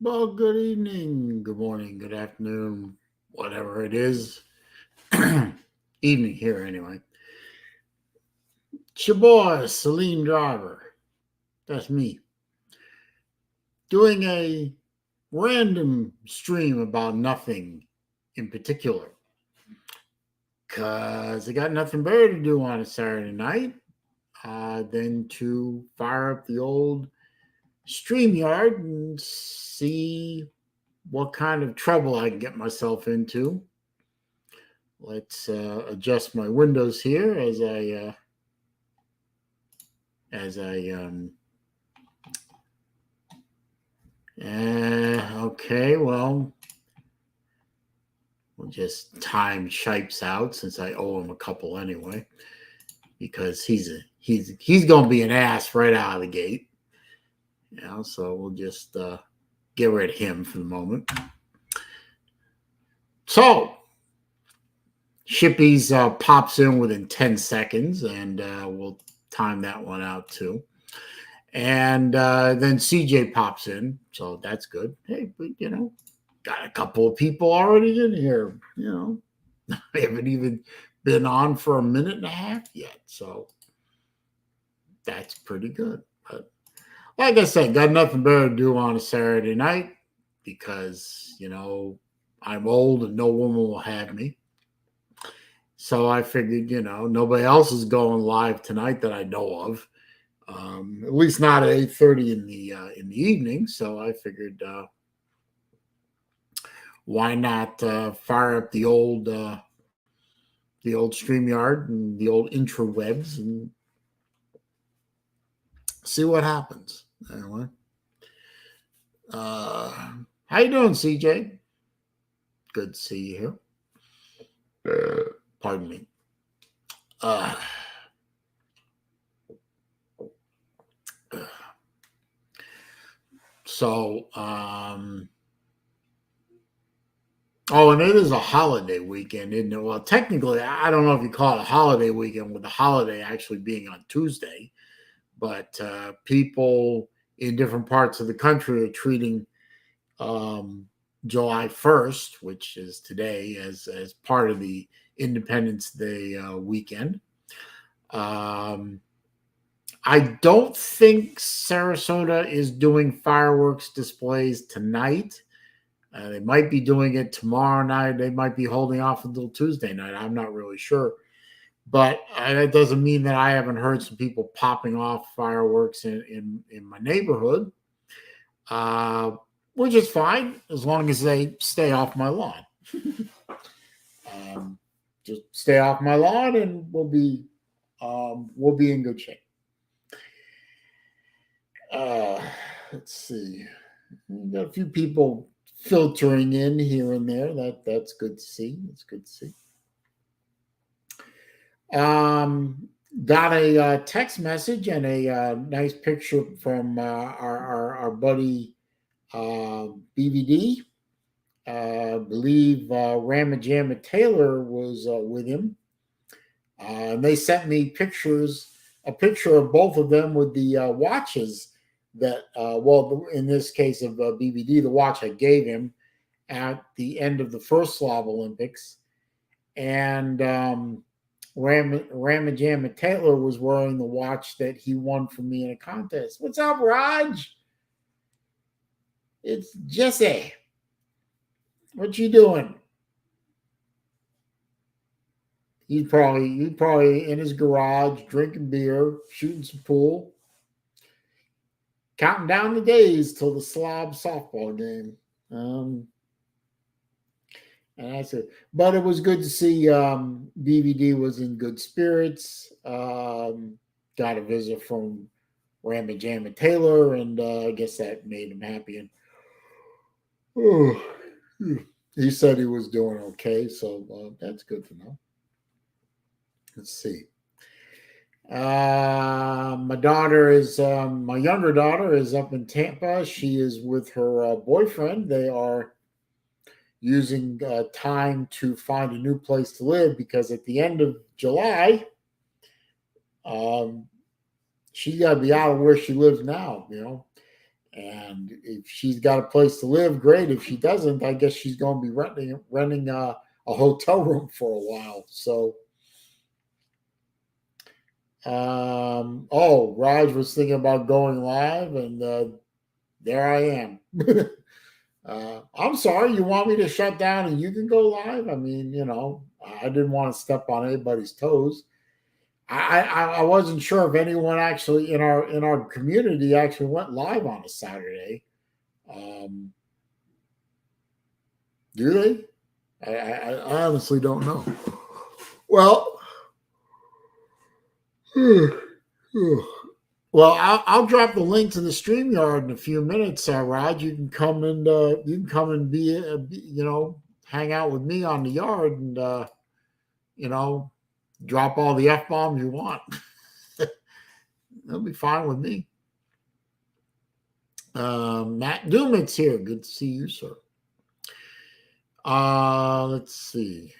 Well, good evening, good morning, good afternoon, whatever it is. Evening here, anyway. It's your boy, Celine Driver. That's me. Doing a random stream about nothing in particular. Because I got nothing better to do on a Saturday night than to fire up the old StreamYard and see what kind of trouble I can get myself into. Let's adjust my windows here as I okay, well, we'll just time Shipes out since I owe him a couple anyway, because he's gonna be an ass right out of the gate. So we'll just get rid of him for the moment. So Shippies pops in within 10 seconds, and we'll time that one out too. And then CJ pops in, so that's good. Hey, but got a couple of people already in here. I haven't even been on for a minute and a half yet, so that's pretty good. But like I said, got nothing better to do on a Saturday night because I'm old and no woman will have me. So I figured, nobody else is going live tonight that I know of. At least not at 8:30 in the evening. So I figured, why not fire up the old Streamyard and the old intrawebs and see what happens. Anyway, how you doing, CJ? Good to see you here. Pardon me. Uh, so, oh, and it is a holiday weekend, isn't it? Well, technically, I don't know if you call it a holiday weekend with the holiday actually being on Tuesday, but people in different parts of the country are treating um, July 1st, which is today, as part of the Independence Day weekend. Um, I don't think Sarasota is doing fireworks displays tonight. They might be doing it tomorrow night. They might be holding off until Tuesday night. I'm not really sure. But that doesn't mean that I haven't heard some people popping off fireworks in my neighborhood, uh, which is fine as long as they stay off my lawn. um, just stay off my lawn, and we'll be in good shape. Uh, let's see. We've got a few people filtering in here and there. That's good to see. That's good to see. Got a text message and a nice picture from our buddy BVD. I believe Ramajama Taylor was with him. And they sent me a picture of both of them with the watches that, well, in this case of BVD, the watch I gave him at the end of the first Slav Olympics. And Ramajama Taylor was wearing the watch that he won from me in a contest. What's up, Raj? It's Jesse. What you doing? He's probably in his garage drinking beer, shooting some pool, counting down the days till the Slav softball game. And that's it. But it was good to see BVD was in good spirits. Got a visit from Ramajama Taylor, and I guess that made him happy. And he said he was doing okay, so that's good to know. Let's see. My younger daughter is up in Tampa. She is with her boyfriend. They are using time to find a new place to live because at the end of July, um, she's got to be out of where she lives now, And if she's got a place to live, great. If she doesn't, I guess she's going to be renting a hotel room for a while. So, oh, Raj was thinking about going live, and there I am. I'm sorry, you want me to shut down and you can go live? I mean, I didn't want to step on anybody's toes. I wasn't sure if anyone actually in our community actually went live on a Saturday. Um, do they? I honestly don't know. Well, well, I'll drop the link to the StreamYard in a few minutes, Rod. You can come and hang out with me on the yard and you know drop all the f bombs you want. That'll be fine with me. Matt Dumit's here. Good to see you, sir. Let's see.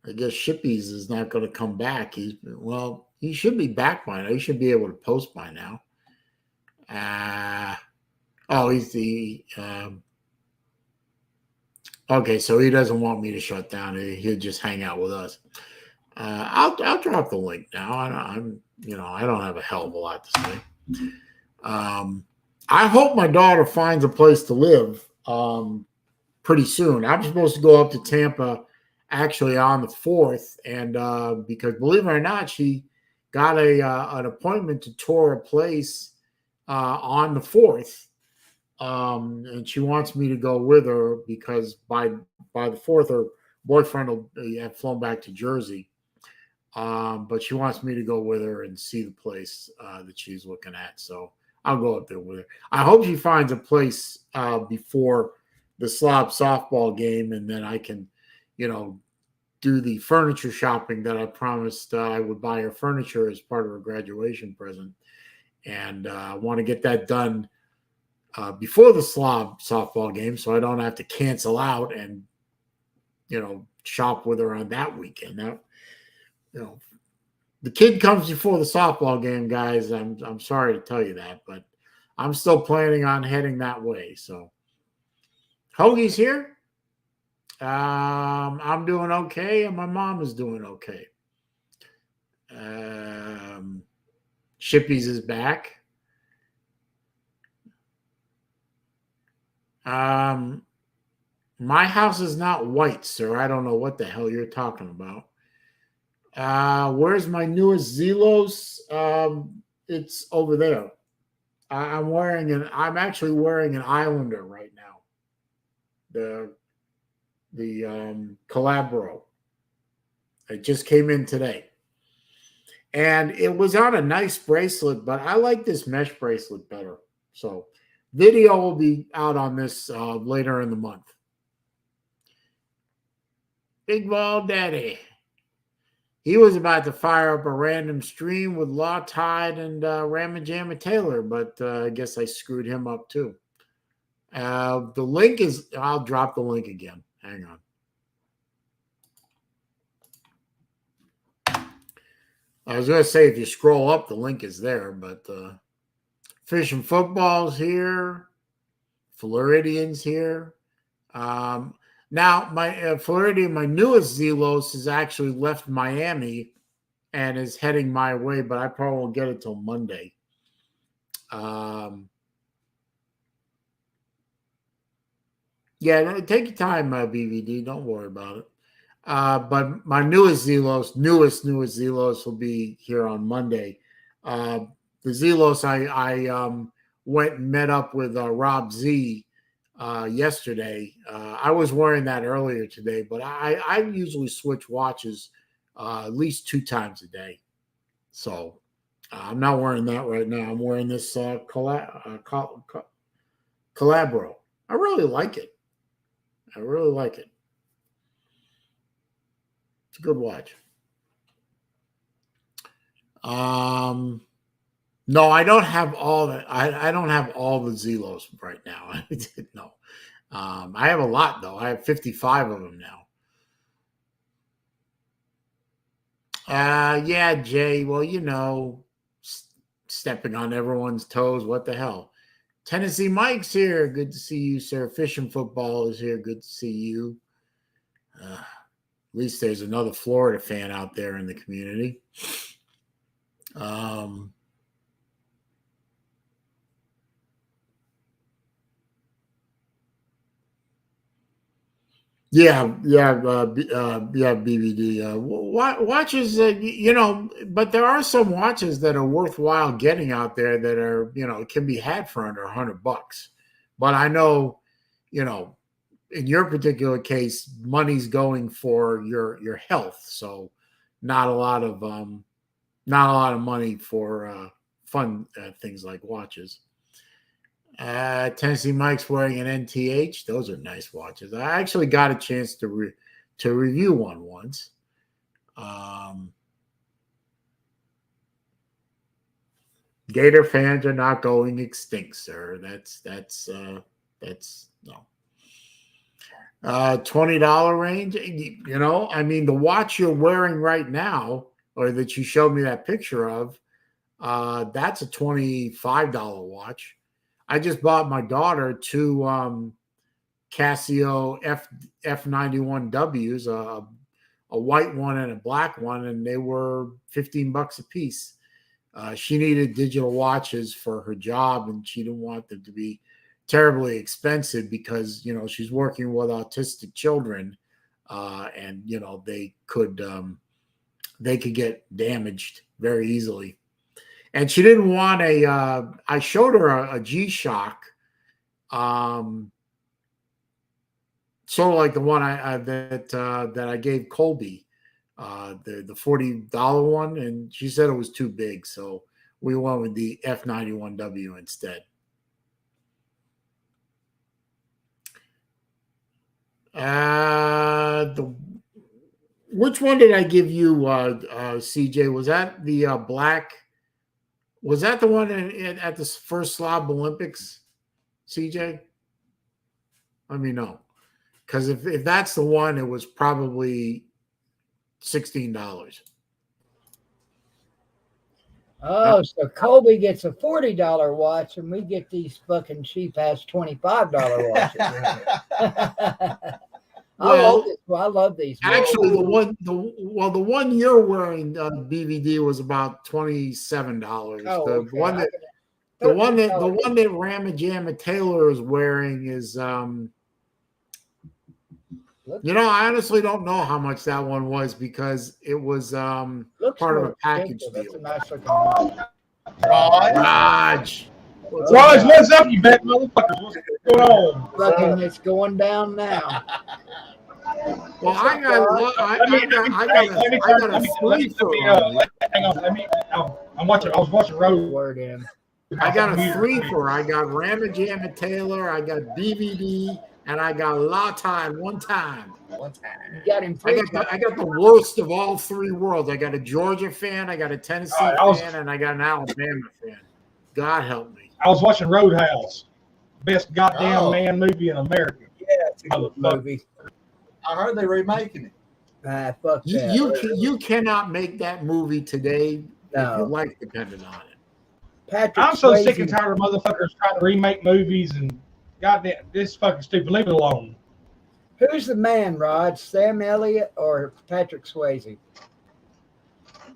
I guess Shippies is not going to come back. He should be back by now. He should be able to post by now. He's the okay. So he doesn't want me to shut down. He'll just hang out with us. I'll drop the link now. I don't have a hell of a lot to say. I hope my daughter finds a place to live pretty soon. I'm supposed to go up to Tampa actually on the 4th, and because believe it or not, she got an appointment to tour a place on the 4th, and she wants me to go with her because by the 4th, her boyfriend will have flown back to Jersey. But she wants me to go with her and see the place that she's looking at. So I'll go up there with her. I hope she finds a place before the Slob softball game, and then I can, do the furniture shopping that I promised I would buy her furniture as part of her graduation present. And I want to get that done before the Slob softball game so I don't have to cancel out and, shop with her on that weekend. The kid comes before the softball game, guys. I'm sorry to tell you that, but I'm still planning on heading that way. So Hoagie's here. I'm doing okay, and my mom is doing okay. Shippies is back. My house is not white, sir. I don't know what the hell you're talking about. Where's my newest Zelos? It's over there. I'm actually wearing an Islander right now. The Calabro. It just came in today. And it was on a nice bracelet, but I like this mesh bracelet better. So video will be out on this later in the month. Big Ball Daddy. He was about to fire up a random stream with Law Tide and Ramajama Taylor, but I guess I screwed him up too. The link is, I'll drop the link again. Hang on. I was going to say, if you scroll up, the link is there, but Fish and Football's here. Floridian's here. Now, my Floridian, my newest Zelos, has actually left Miami and is heading my way, but I probably won't get it till Monday. Yeah, take your time, BVD. Don't worry about it. But my newest Zelos will be here on Monday. The Zelos, I went and met up with Rob Z yesterday. I was wearing that earlier today, but I usually switch watches at least 2 times a day. So I'm not wearing that right now. I'm wearing this Calabro. I really like it. It's a good watch. No, I don't have all the I don't have all the Zelos right now. No. I have a lot though. I have 55 of them now. Yeah, Jay. Well, stepping on everyone's toes. What the hell? Tennessee Mike's here. Good to see you, sir. Fishing Football is here. Good to see you. At least there's another Florida fan out there in the community. BBD. Watches, but there are some watches that are worthwhile getting out there that are, can be had for under $100. But I know, in your particular case, money's going for your health, so not a lot of money for fun things like watches. Tennessee Mike's wearing an NTH. Those are nice watches. I actually got a chance to review one once. Gator fans are not going extinct, sir. That's no. $20 range. The watch you're wearing right now, or that you showed me that picture of, that's a $25 watch. I just bought my daughter two Casio F91Ws, a white one and a black one, and they were $15 a piece. She needed digital watches for her job, and she didn't want them to be terribly expensive because, she's working with autistic children, and, they could get damaged very easily. And she didn't want I showed her a G-Shock, sort of like the one that I gave Colby, the $40 one, and she said it was too big, so we went with the F91W instead. Which one did I give you, CJ? Was that the black? Was that the one at the first Slob Olympics, CJ? Let me know. Because if that's the one, it was probably $16. Oh, so Colby gets a $40 watch, and we get these fucking cheap-ass $25 watches. I love these. Actually, the one you're wearing, BVD, was about $27. Oh, the one that Rama Jamma Taylor is wearing is, I honestly don't know how much that one was because it was part of a package deal. That's a nice looking Raj. Raj, what's up, you bad motherfuckers? What's going on? Fucking, it's going down now. Well, I got a three for. Hang on, I was watching Road. Word in. I got a 3 for. I got Rama Jamma Taylor, I got BVD, and I got Lata at one time. You got him. I got the worst of all three worlds. I got a Georgia fan, I got a Tennessee fan, and I got an Alabama fan. God help me. I was watching Roadhouse, best goddamn man movie in America. Yeah, it's a good movie. I heard they're remaking it. Fuck that. You cannot make that movie today if your No. life depended on it. I'm so sick and tired of motherfuckers trying to remake movies and goddamn this fucking stupid. Leave it alone. Who's the man, Rod? Sam Elliott or Patrick Swayze?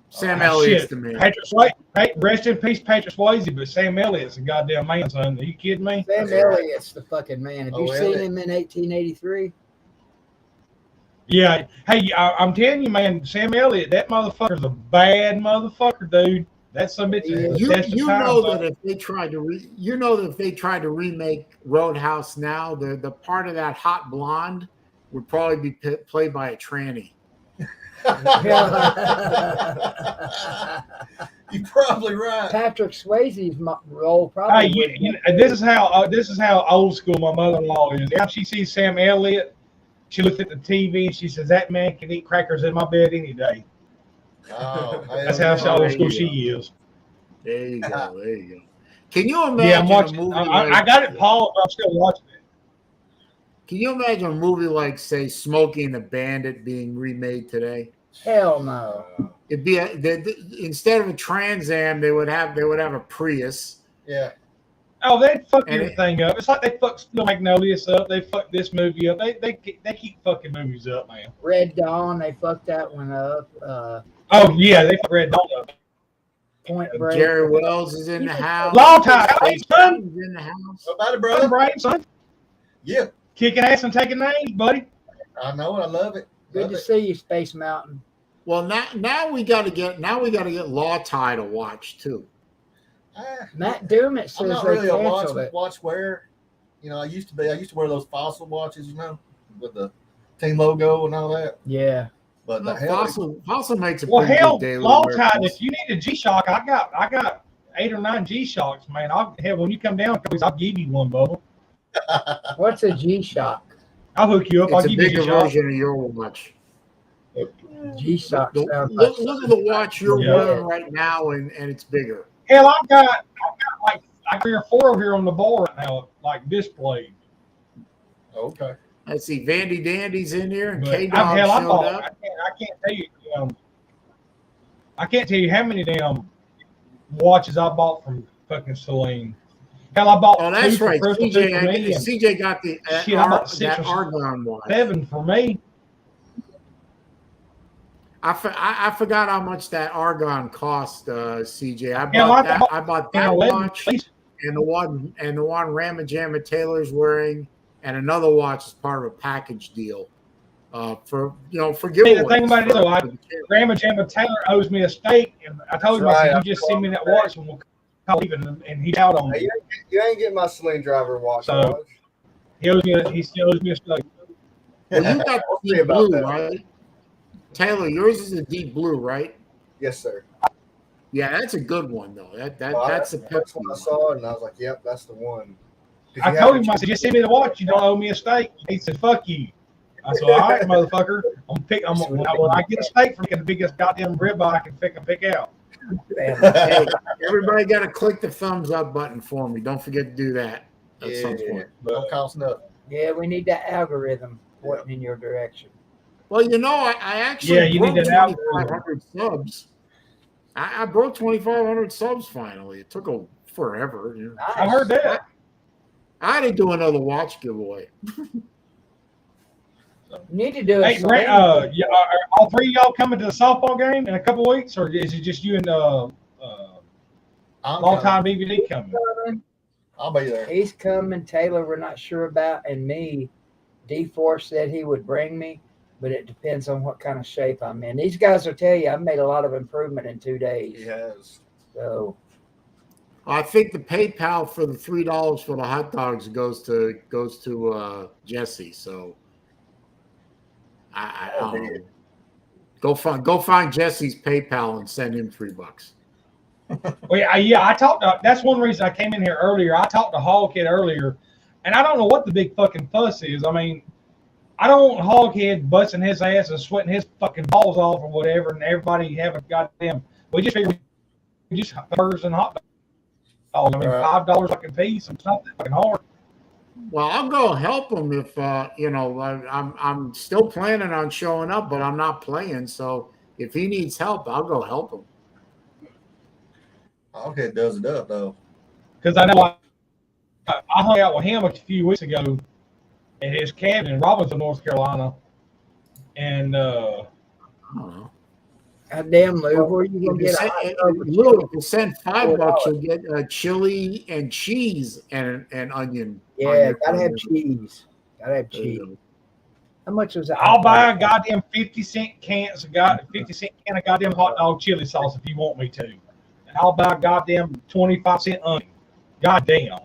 Sam Elliott's the man. Patrick Swayze, rest in peace, Patrick Swayze, but Sam Elliott's a goddamn man, son. Are you kidding me? Sam Elliott's the fucking man. Have you seen him in 1883? Yeah. Hey, I'm telling you, man, Sam Elliott, that motherfucker's a bad motherfucker, dude. That's some bitch. You know that if they tried to remake Roadhouse now, the part of that hot blonde would probably be played by a tranny. You're probably right. Patrick Swayze's role probably. Hey, this is how old school my mother-in-law is. Now she sees Sam Elliott, she looks at the TV and she says, "That man can eat crackers in my bed any day." Oh, that's how old school she is. There you go. There you go. Can you imagine? Yeah, I'm watching. A movie I got it paused, but I'm still watching it. Can you imagine a movie like, say, Smokey and the Bandit being remade today? Hell no. It'd be instead of a Trans Am, they would have a Prius. Yeah. Oh, they'd fuck And everything up. It's like they fucked Steel Magnolias up. They fucked this movie up. They keep fucking movies up, man. Red Dawn, they fucked that one up. Oh yeah, they fucked Red Dawn up. Point Break. Jerry Wells is in the house. Long time. Hey, Space son. Mountain's in the house. What about it, Brother brother? Brian, son, Yeah. kicking ass and taking names, buddy. I know it. I love it. Good Love to it. see you, Space Mountain. Well, now we got to get Law Tie to watch too. Matt Doomit I'm says not they really a canceled it. watch wear. You know, I used to wear those Fossil watches, you know, with the team logo and all that. Yeah. But the Well, hell, Fossil makes a Well, pretty hell, good daily long wear time. piece. If you need a G-Shock, I got 8 or 9 G-Shocks, man. Hell, when you come down, I'll give you one, Bubba. What's a G-Shock? I'll hook you up. I'll It's a give you a bigger G-Shock. version of your watch. G-Shock Look, sounds like look at the watch you're Yeah. wearing right now, and it's bigger. Hell, I've got like 3 or 4 over here on the board right now, like displayed. okay. Let's see, Vandy Dandy's in here, and But K Dog I showed bought. up. I can't tell you. I can't tell you how many damn watches I bought from fucking Celine. Hell, I bought Oh, that's 2 for right. Crystal, 2 for me, and CJ got the Shit, I bought 6 that or Argon watch. 7 for me. I forgot how much that Argon cost, CJ. Yeah, I bought And that 11 watch please. and the one Ramma Jamma Taylor's wearing, and another watch as part of a package deal. For giveaways. The thing about it is, though, Grandma Jamma Taylor owes me a steak, and I told him, That's I said, right. you just send me that watch and we'll call even, and he's out on Hey, me. you ain't getting my Celine driver watch. So- Raj. He still owes me a steak. Well, you got We'll the see deep about blue, that. right? Taylor, yours is a deep blue, right? Yes, sir. Yeah, that's a good one though. Well, That's a that's Pepsi what I one. saw, and I was like, "Yep, that's the one." 'Cause I you told have him, to I said, just send me the watch. You don't owe me a steak. He said, fuck you. I said, all right, motherfucker. When I get a steak from you, the biggest goddamn ribeye I can pick out. Hey, everybody got to click the thumbs up button for me. Don't forget to do that at some Yeah. point. Don't cost nothing. Yeah, we need that algorithm pointing in your direction. Well, I actually Yeah, you need broke an algorithm. 2,500 subs. I broke 2,500 subs finally. It took forever. I heard that. I had to do another watch giveaway. You need to do it. Hey, Grant, are all 3 of y'all coming to the softball game in a couple of weeks, or is it just you and I'm long coming. time BVD coming? I'll be there. He's coming. Taylor, we're not sure about, and me. D4 said he would bring me, but it depends on what kind of shape I'm in. These guys will tell you I've made a lot of improvement in 2 days. He has. So I think the PayPal for the $3 for the hot dogs goes to Jesse. So I don't know. Go find Jesse's PayPal and send him $3. Well, I talked to, that's one reason I came in here earlier. I talked to Hoghead earlier, and I don't know what the big fucking fuss is. I mean, I don't want Hoghead busting his ass and sweating his fucking balls off or whatever, and everybody have a goddamn. We just figured we just burgers and hot dogs. I mean, Right. $5 fucking piece. It's not that fucking hard. Well, I'll go help him if I'm still planning on showing up, but I'm not playing. So if he needs help, I'll go help him. Okay, does it up though. Because I know I hung out with him a few weeks ago at his cabin in Robinson, North Carolina, and I don't know. goddamn, Lou, where you gonna If you get a send, hot dog with Lou, chili? if you send $5, you'll get chili and cheese and onion. on Yeah, your gotta have burger. cheese. Gotta have There you cheese. go. How much was that? I'll buy a goddamn 50-cent can of goddamn hot dog chili sauce if you want me to. And I'll buy a goddamn 25-cent onion. Goddamn.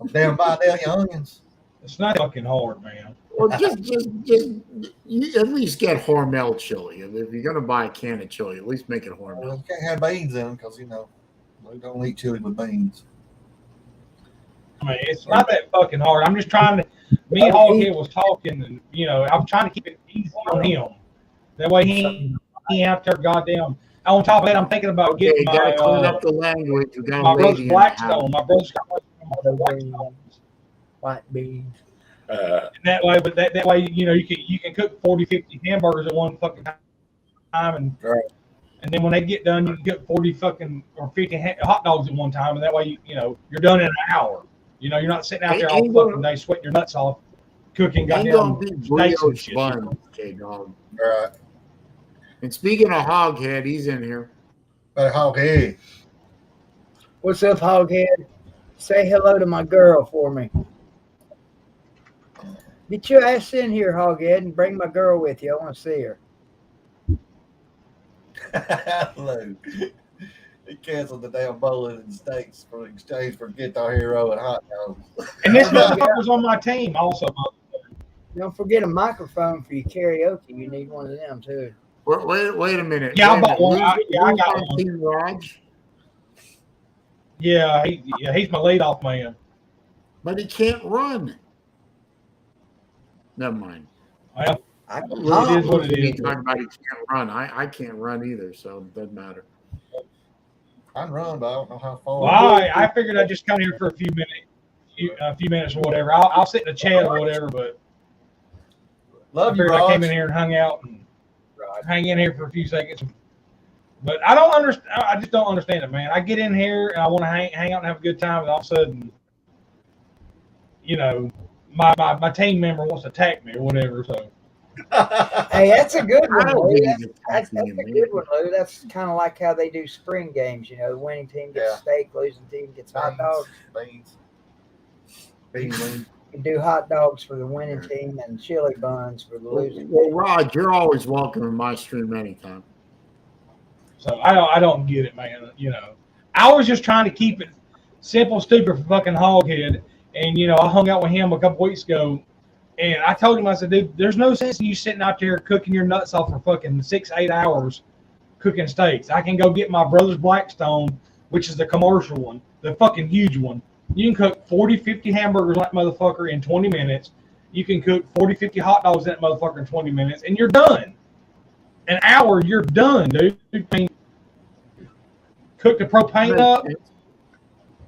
I'm down by there, your onions. It's not fucking hard, man. Well, just you at least get Hormel chili. If you're gonna buy a can of chili, at least make it Well, Hormel. you can't have beans in them because we don't eat chili with beans. I mean, it's not that fucking hard. I'm just trying to. Me and Hoghead was talking, and I'm trying to keep it easy on him. That way he ain't out there goddamn. On top of that, I'm thinking about Okay, getting you gotta clean my up the language. You got my a brother's lady in the house. Blackstone. My brother's got Blackstone. White beans. And that way, but that way, you can cook 40, 50 hamburgers at one fucking time, and Right. and then when they get done, you can cook 40 fucking or 50 hot dogs at one time, and that way, you're done in an hour. You're not sitting out there all Ain't fucking gonna- day sweating your nuts off, cooking Ain't gonna goddamn be steaks and brioche shit. buns, K-Dog. All right. And speaking of Hoghead, he's in here. But okay. What's up, Hoghead? Say hello to my girl for me. Get your ass in here, Hoghead, and bring my girl with you. I want to see her. Hello. He canceled the damn bowling and steaks for exchange for Guitar Hero and hot dogs. And this motherfucker's on my team also. Don't forget a microphone for your karaoke. You need one of them, too. Wait a minute. Yeah, I Wait a bought one. minute. I got Who's on one. Team Raj? Yeah, he's my leadoff man. But he can't run. Never mind. Well, It is what it is. Talking about he can't run. I can't run either, so it doesn't matter. I can run, but I don't know how far. well, I figured I'd just come here for a few minutes or whatever. I'll sit in the chat or whatever, but I Love you, figured I came in Raj. here and hung out and hang in here for a few seconds. But I don't understand. I just don't understand it, man. I get in here and I want to hang out and have a good time, and all of a sudden, my team member wants to attack me or whatever. So Hey, that's a good I one, don't Lou. think That's, he's that's attacking a you, good man. one, Lou. That's kind of like how they do spring games. The winning team gets Yeah. steak, losing team gets hot dogs. Beans. Anyway. You do hot dogs for the winning team and chili buns for the losing Well, team. Rod, you're always welcome in my stream anytime. So I don't get it, man. I was just trying to keep it simple, stupid for fucking Hoghead. And I hung out with him a couple weeks ago, and I told him, I said, dude, there's no sense in you sitting out there cooking your nuts off for fucking 6-8 hours cooking steaks. I can go get my brother's Blackstone, which is the commercial one, the fucking huge one. You can cook 40, 50 hamburgers like motherfucker in 20 minutes. You can cook 40, 50 hot dogs in that motherfucker in 20 minutes, and you're done. An hour, you're done, dude. I mean, cook the propane up,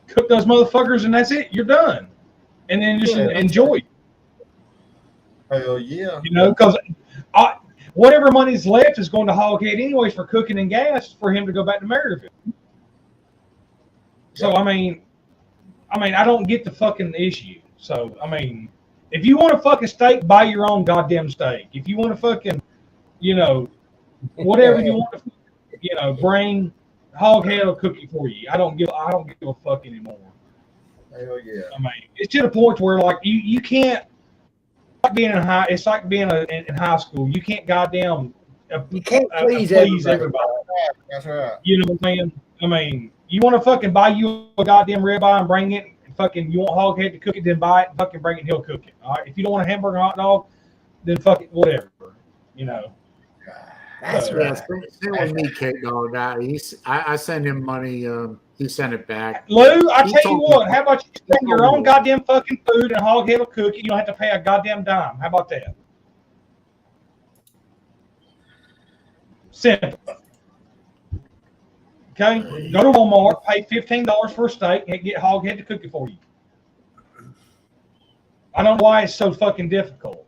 cook those motherfuckers, and that's it. You're done. And then just enjoy it. Hell yeah. Because whatever money's left is going to Hoghead anyways for cooking and gas for him to go back to Maryville. So, I mean, I don't get the fucking issue. So, if you want a fucking steak, buy your own goddamn steak. If you want to fucking, whatever you want to, bring, Hoghead will cook it for you. I don't give a fuck anymore. Hell yeah. It's to the point where like you can't being in high. It's like being in high school. You can't goddamn. You can't please everybody. That's right. You know what I'm saying? You want to fucking buy you a goddamn ribeye and bring it. Fucking, you want Hoghead to cook it, then buy it and fucking bring it. He'll cook it. All right. If you don't want a hamburger hot dog, then fuck it, whatever. That's Yeah, right. same with me, K-Dog. I send him money. He sent it back. Lou, I He tell you told me- what. How about you bring your own goddamn fucking food and Hoghead will cook it? You don't have to pay a goddamn dime. How about that? Simple. Okay, go to Walmart, pay $15 for a steak, and get Hoghead to cook it for you. I don't know why it's so fucking difficult.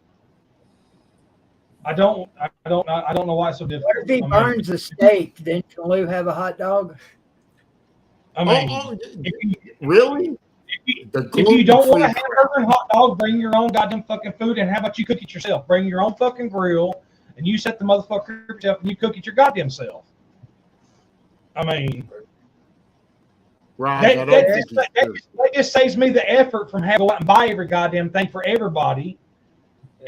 I don't know why it's so difficult. What if he burns the steak? Then can Lou have a hot dog? If you, Really? if you don't want a hamburger and hot dog, bring your own goddamn fucking food, and how about you cook it yourself? Bring your own fucking grill, and you set the motherfucker yourself, and you cook it your goddamn self. Raj, That, I don't that, think just, he's true. that just saves me the effort from having to go out and buy every goddamn thing for everybody,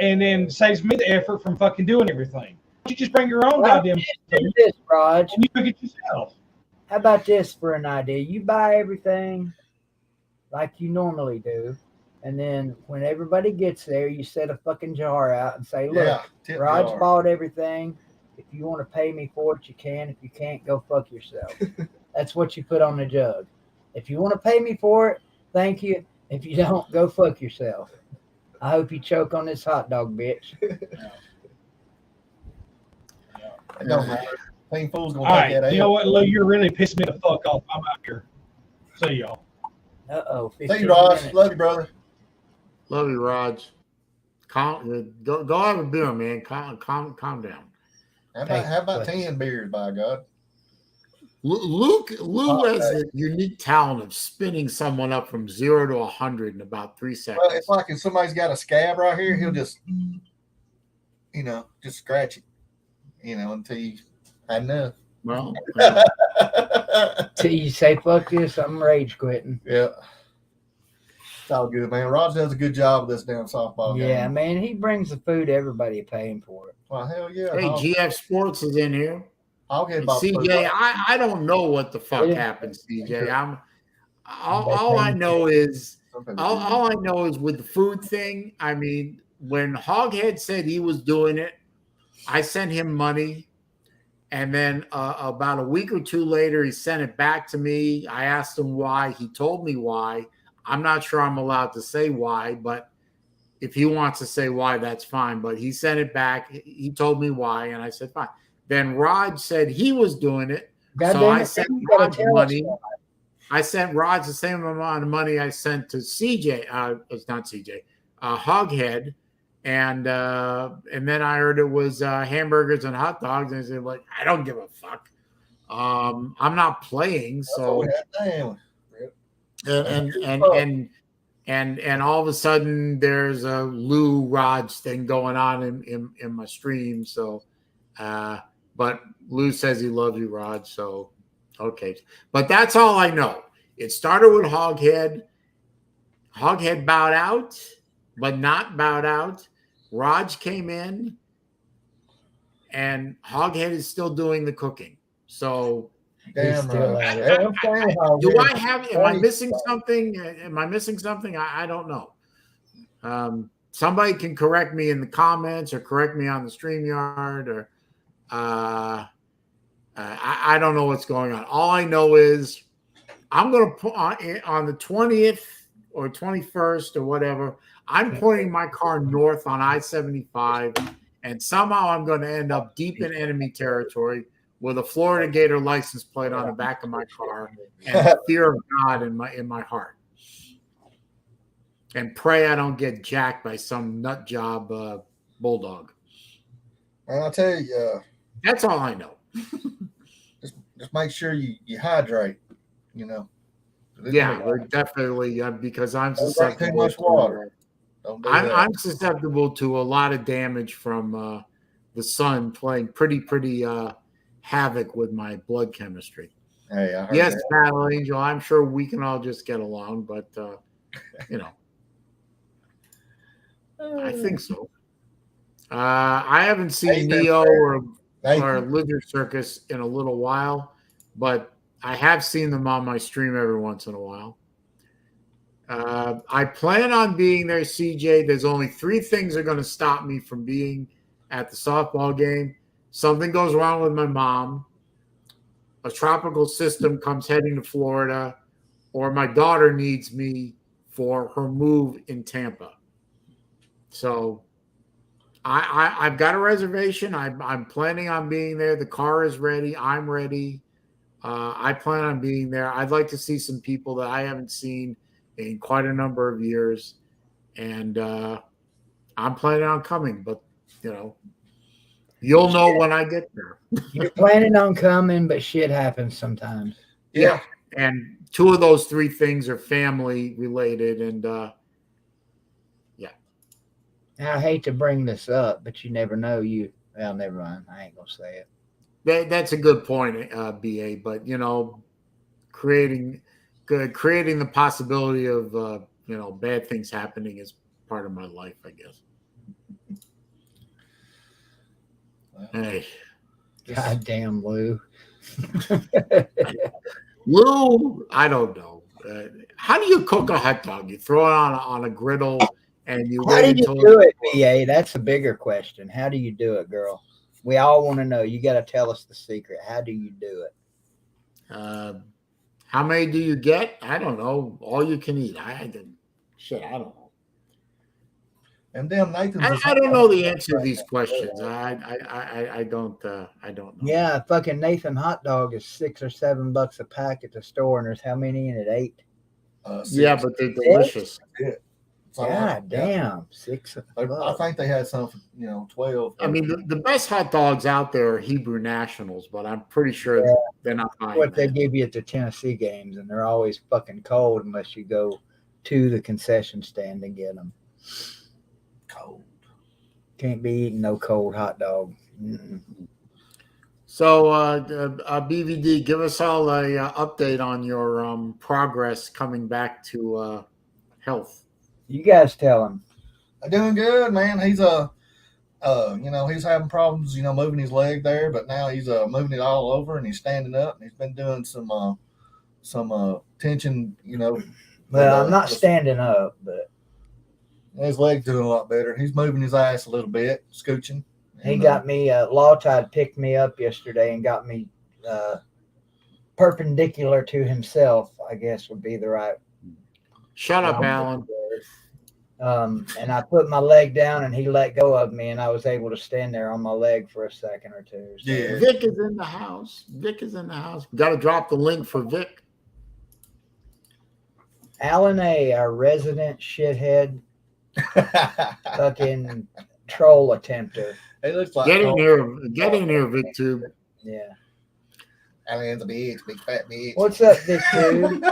and then saves me the effort from fucking doing everything. You just bring your own goddamn food, Do this, Raj. and you cook it yourself. How about this for an idea? You buy everything like you normally do, and then when everybody gets there, you set a fucking jar out and say, "Look, Yeah. Tip Raj jar. bought everything. If you want to pay me for it, you can. If you can't, go fuck yourself." That's what you put on the jug. If you want to pay me for it, thank you. If you don't, go fuck yourself. I hope you choke on this hot dog, bitch. It don't matter. Team Fool's gonna All take right, that you know L. what, Lou? You're really pissing me the fuck off. I'm out here. See y'all. Uh-oh. See 15 you, Raj. minutes. Love you, brother. Love you, Raj. Go have a beer, man. Calm down. How about 10 beers, by God? Lou has the unique talent of spinning someone up from 0 to 100 in about 3 seconds. Well, it's like if somebody's got a scab right here, he'll just, just scratch it, until you had enough. Well, Till you say fuck this, I'm rage quitting. Yeah. It's all good, man. Raj does a good job of this damn softball game. Yeah, man, he brings the food. Everybody paying for it. Well, hell yeah. hey, GF Sports is in here. I'll get And about CJ, I don't know what the fuck happened, CJ. All I know is with the food thing. I mean, when Hoghead said he was doing it, I sent him money, and then about a week or two later, he sent it back to me. I asked him why. He told me why. I'm not sure I'm allowed to say why, but if he wants to say why, that's fine. But he sent it back. He told me why, and I said fine. Then Raj said he was doing it. So I sent Raj money. I sent Raj the same amount of money I sent to CJ. It's not CJ, Hoghead. And then I heard it was hamburgers and hot dogs. And I said, like, I don't give a fuck. I'm not playing. So and all of a sudden there's a Lou Raj thing going on in my stream. So but Lou says he loves you, Rod. So, okay. But that's all I know. It started with Hoghead. Hoghead bowed out, but not bowed out. Raj came in, and Hoghead is still doing the cooking. So, damn right. Am I missing something? Am I missing something? I don't know. Somebody can correct me in the comments or correct me on the StreamYard or I don't know what's going on. All I know is I'm going to put on the 20th or 21st or whatever. I'm pointing my car north on I-75, and somehow I'm going to end up deep in enemy territory with a Florida Gator license plate on the back of my car and the fear of God in my heart. And pray I don't get jacked by some nut job bulldog. And I'll tell you, that's all I know. just make sure you hydrate. Yeah, we're definitely because I'm don't susceptible. drink too much water. I'm susceptible to a lot of damage from the sun playing pretty havoc with my blood chemistry. Hey, I heard yes, that. Battle Angel. I'm sure we can all just get along, but I think so. I haven't seen Neo or Lizard Circus in a little while, but I have seen them on my stream every once in a while. I plan on being there, CJ. There's only 3 things that are going to stop me from being at the softball game. Something goes wrong with my mom, a tropical system comes heading to Florida, or my daughter needs me for her move in Tampa. So I've got a reservation. I'm planning on being there. The car is ready. I'm ready. I plan on being there. I'd like to see some people that I haven't seen in quite a number of years. And I'm planning on coming, but, you'll know when I get there. You're planning on coming, but shit happens sometimes. Yeah. And 2 of those 3 things are family related. And, I hate to bring this up, but you never know. Well, never mind. I ain't going to say it. That's a good point, BA. But, creating the possibility of, bad things happening is part of my life, I guess. Hey. Goddamn, Lou. Lou, I don't know. How do you cook a hot dog? You throw it on a griddle and you How do you do it, BA? That's a bigger question. How do you do it, girl? We all want to know. You got to tell us the secret. How do you do it? How many do you get? I don't know. All you can eat. I don't know. And damn, Nathan. I don't know the answer to these questions. I don't know. Yeah, fucking Nathan hot dog is $6 or $7 a pack at the store, and there's how many in it? 8. Yeah, but they're delicious. God damn, $6. I think they had some for 12. I mean, the best hot dogs out there are Hebrew Nationals, but I'm pretty sure Yeah. they're not buying What they that. give you at the Tennessee games, and they're always fucking cold unless you go to the concession stand and get them. Cold. Can't be eating no cold hot dog. Mm-mm. So, BVD, give us all a update on your progress coming back to health. You guys tell him. Doing good, man. He's he's having problems, moving his leg there, but now he's moving it all over and he's standing up and he's been doing some tension, Well, I'm not standing up, but his leg's doing a lot better. He's moving his ass a little bit, scooching. he got me. Lawtide picked me up yesterday and got me perpendicular to himself, I guess would be the right. Shut up, Alan. And I put my leg down and he let go of me and I was able to stand there on my leg for a second or two. So. Yeah. Vic is in the house. Vic is in the house. Got to drop the link for Vic. Alan A., our resident shithead, fucking troll attempter. He looks like Get in here, Vic Tube. Yeah. Alien's a bitch, big fat bitch. What's up, big dude?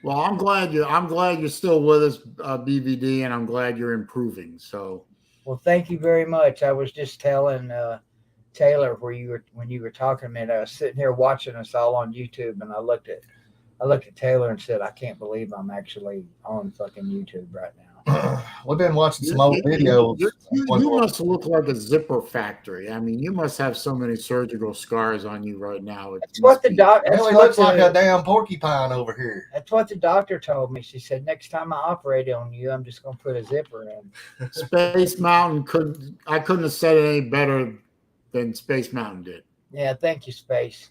Well, I'm glad you're still with us, BVD, and I'm glad you're improving. So, Well, thank you very much. I was just telling Taylor when you were talking to me, and I was sitting here watching us all on YouTube, and I looked at Taylor and said, I can't believe I'm actually on fucking YouTube right now. We've been watching some old videos. You must look like a zipper factory. I mean, you must have so many surgical scars on you right now. That's what the doctor. He looks like a damn porcupine over here. That's what the doctor told me. She said, next time I operate on you, I'm just gonna put a zipper in. Space Mountain couldn't have said it any better than Space Mountain did. Yeah, thank you, Space.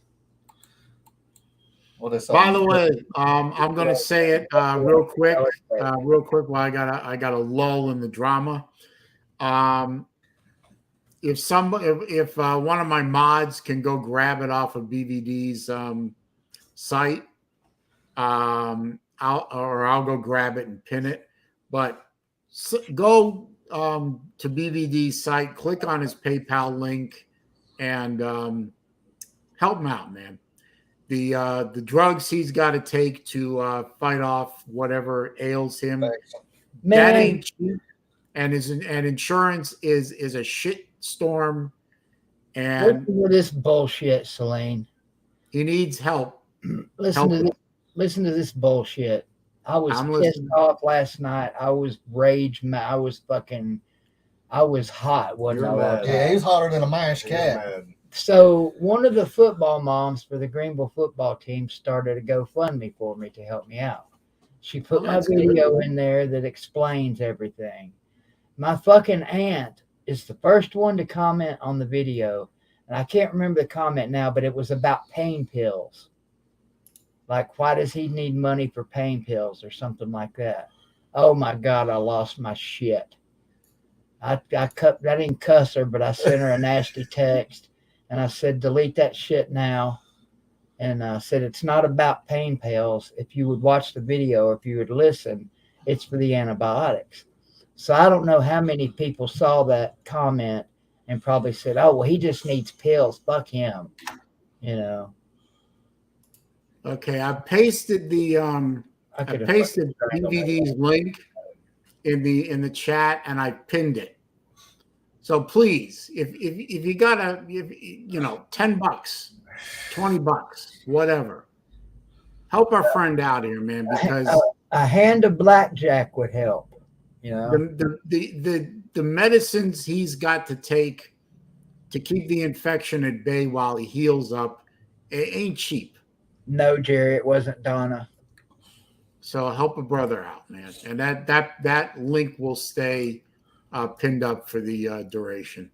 By the way, I'm going to say it real quick while I got a lull in the drama. If one of my mods can go grab it off of BVD's site, I'll go grab it and pin it. But go to BVD's site, click on his PayPal link, and help him out, man. The drugs he's got to take to fight off whatever ails him, that ain't cheap. And insurance is a shit storm. And listen to this bullshit, Celine. He needs help. Listen to this bullshit. I was pissed off last night. I was rage mad. I was hot. Wasn't I? Yeah, he's hotter than a mashed cat. So one of the football moms for the Greenville football team started a GoFundMe for me to help me out. She put my video in there that explains everything. My fucking aunt is the first one to comment on the video. And I can't remember the comment now, but it was about pain pills. Like, why does he need money for pain pills or something like that? Oh my God, I lost my shit. I didn't cuss her, but I sent her a nasty text. And I said, delete that shit now. And I said, it's not about pain pills. If you would watch the video, if you would listen, it's for the antibiotics. So I don't know how many people saw that comment and probably said, oh, well, he just needs pills. Fuck him. You know. Okay, I pasted the BVD's link in the chat and I pinned it. So please, if you got $10, $20, whatever, help our friend out here, man, because a hand of blackjack would help. You know, the medicines he's got to take to keep the infection at bay while he heals up, it ain't cheap. No, Jerry, it wasn't Donna. So help a brother out, man, and that link will stay pinned up for the duration.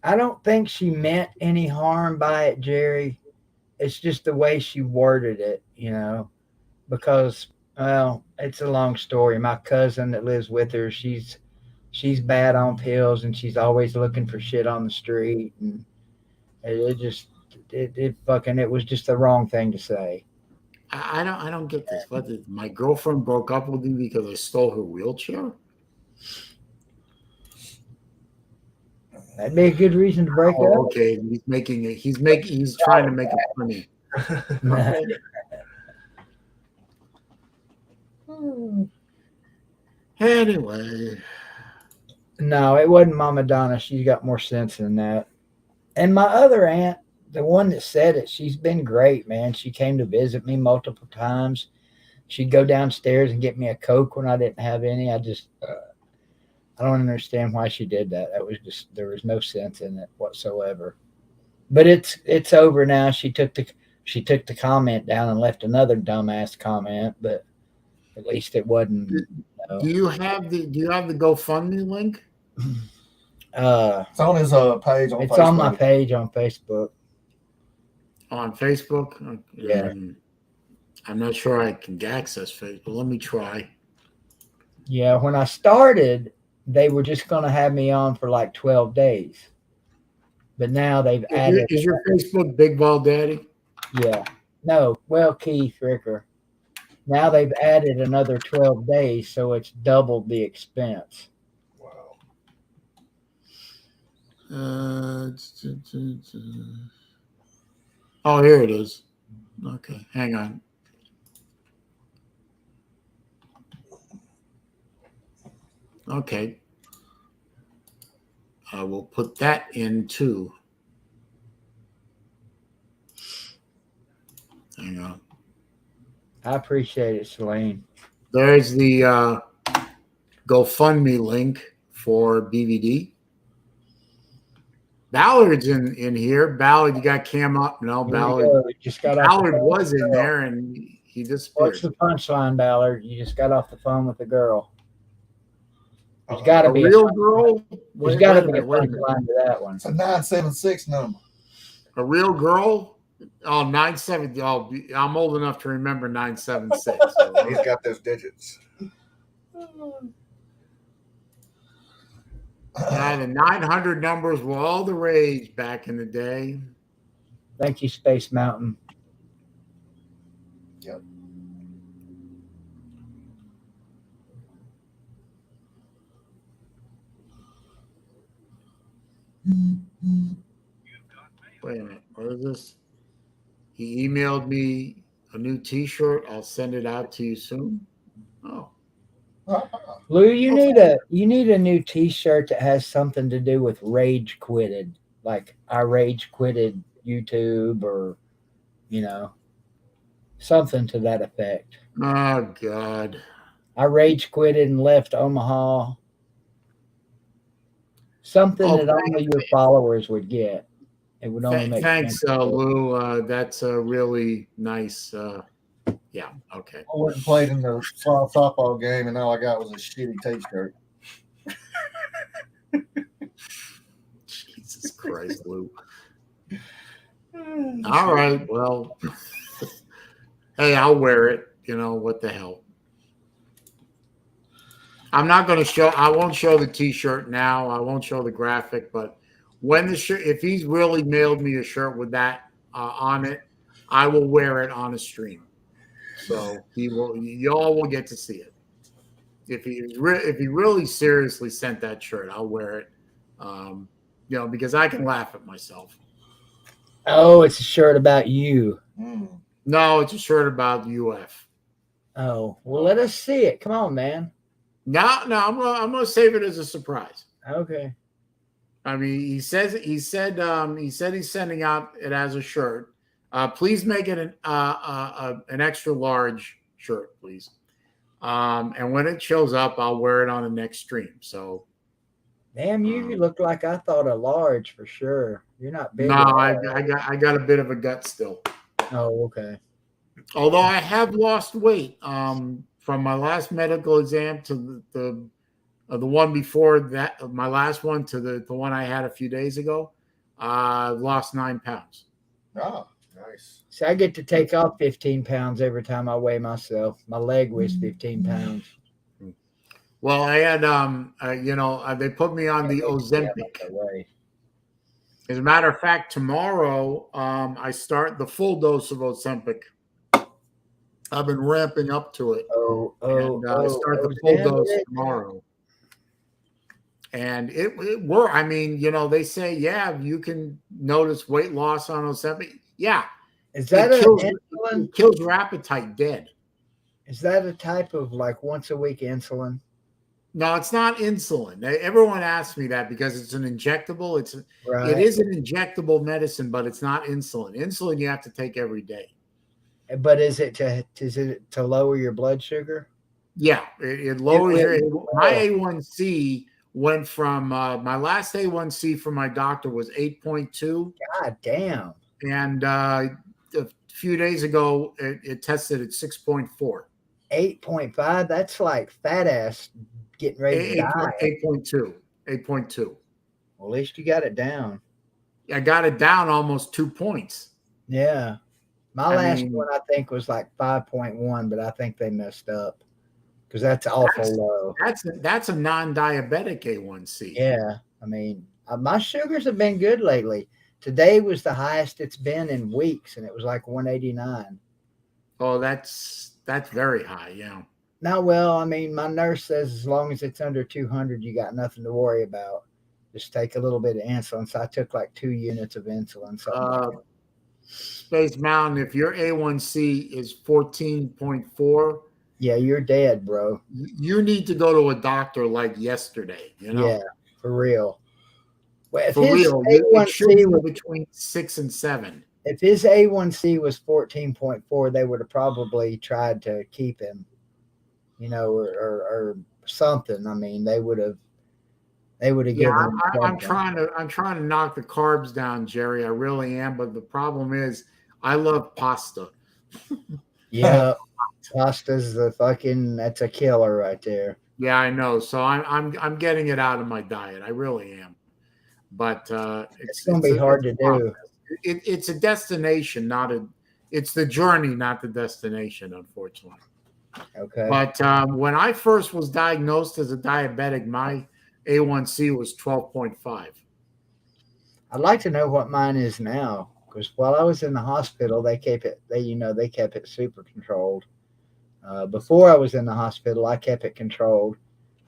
I don't think she meant any harm by it, Jerry. It's just the way she worded it, you know, because, well, it's a long story. My cousin that lives with her, she's bad on pills and she's always looking for shit on the street. And it was just the wrong thing to say. I don't get this. What did my girlfriend broke up with me because I stole her wheelchair? That'd be a good reason to break Oh, up. okay. He's trying to make it funny. Okay. Anyway, No, it wasn't Mama Donna. She's got more sense than that. And my other aunt, the one that said it, she's been great, man. She came to visit me multiple times. She'd go downstairs and get me a Coke when I didn't have any. I don't understand why she did that. That was just, there was no sense in it whatsoever. But it's over now. She took the comment down and left another dumbass comment, but at least it wasn't. do you have the GoFundMe link? It's on his page on It's Facebook. on my page on Facebook. On Facebook? Yeah. I'm not sure I can access Facebook. Let me try. Yeah, when I started, they were just going to have me on for like 12 days. But now they've added. Is your Facebook Big Ball Daddy? Yeah. No, well, Keith Ricker. Now they've added another 12 days, so it's doubled the expense. Wow. Oh, here it is. Okay, hang on. Okay. I will put that in too. Hang on. I appreciate it, Celine. There's the GoFundMe link for BVD. Ballard's in here. Ballard, you got Cam up? No, Here we Ballard. go. We just got off the Ballard phone was with in the girl. there and he disappeared. What's the punchline, Ballard? You just got off the phone with the girl. There's got to A be real girl? There's Wait got a to be a minute, wait a minute. punchline to that one. It's a 976 number. A real girl? Oh, 970. Oh, I'm old enough to remember 976. He's got those digits. The 900 numbers were all the rage back in the day. Thank you, Space Mountain. Yep. Wait a minute. What is this? He emailed me a new T-shirt. I'll send it out to you soon. Oh, Lou, you need a new T-shirt that has something to do with rage quitted, like I rage quitted YouTube, or something to that effect. oh God. I rage quitted and left Omaha. Something Oh, that only your followers would get. It would only make Thanks, sense. Lou. That's a really nice. Yeah. Okay. I went and played in the softball game, and all I got was a shitty T-shirt. Jesus Christ, Lou. All right. Well, hey, I'll wear it. What the hell? I'm not going to show. I won't show the T-shirt now. I won't show the graphic. But when the shirt, if he's really mailed me a shirt with that on it, I will wear it on a stream. So y'all will get to see it. If he really seriously sent that shirt, I'll wear it. Because I can laugh at myself. Oh, it's a shirt about you. No, it's a shirt about UF. Oh, well, let us see it. Come on, man. No, I'm gonna save it as a surprise. Okay. I mean, he said he's sending out it as a shirt. Please make it an extra large shirt, please. And when it shows up, I'll wear it on the next stream. So, Damn, you look like I thought a large for sure. You're not big. no, I got a bit of a gut still. Oh, okay. Although I have lost weight from my last medical exam to the one before that, my last one to the one I had a few days ago, I lost 9 pounds. Oh, Nice. So I get to take off 15 pounds every time I weigh myself. My leg weighs 15 pounds. Well, I had they put me on the Ozempic. As a matter of fact, tomorrow I start the full dose of Ozempic. I've been ramping up to it, and I start the full dose tomorrow. And it were, I mean, you know, they say, yeah, you can notice weight loss on Ozempic. Yeah. Is that it kills your appetite dead. Is that a type of like once a week insulin? No, it's not insulin. Everyone asks me that because it's an injectable. Right. It is an injectable medicine, but it's not insulin. Insulin you have to take every day. But is it to lower your blood sugar? Yeah, it lowers my A1C went from my last A1C from my doctor was 8.2. God damn. And a few days ago it tested at 6.4. 8.5. That's like fat ass getting ready to die. 8.2. 8.2. Well, at least you got it down. I got it down almost 2 points. Yeah. My last one, I think, was like 5.1, but I think they messed up because that's awful low. That's a non-diabetic A1C. Yeah. I mean, my sugars have been good lately. Today was the highest it's been in weeks, and it was like 189. Oh, that's very high, yeah. Now, well, I mean, my nurse says as long as it's under 200, you got nothing to worry about. Just take a little bit of insulin. So I took like 2 units of insulin. Space Mountain, if your A1C is 14.4, yeah, you're dead, bro. You need to go to a doctor like yesterday, you know? Yeah, for real. Well, if for real, it should be between 6 and 7. If his A1C was 14.4, they would have probably tried to keep him, you know, or something. I mean, they would have given him I'm trying to knock the carbs down, Jerry. I really am, but the problem is I love pasta. Yeah, pasta's that's a killer right there. Yeah, I know. So I'm getting it out of my diet. I really am. But it's going to be hard to do. It's a destination, it's the journey, not the destination, unfortunately. Okay. But when I first was diagnosed as a diabetic, my A1C was 12.5. I'd like to know what mine is now, because while I was in the hospital, they kept it super controlled. Before I was in the hospital, I kept it controlled.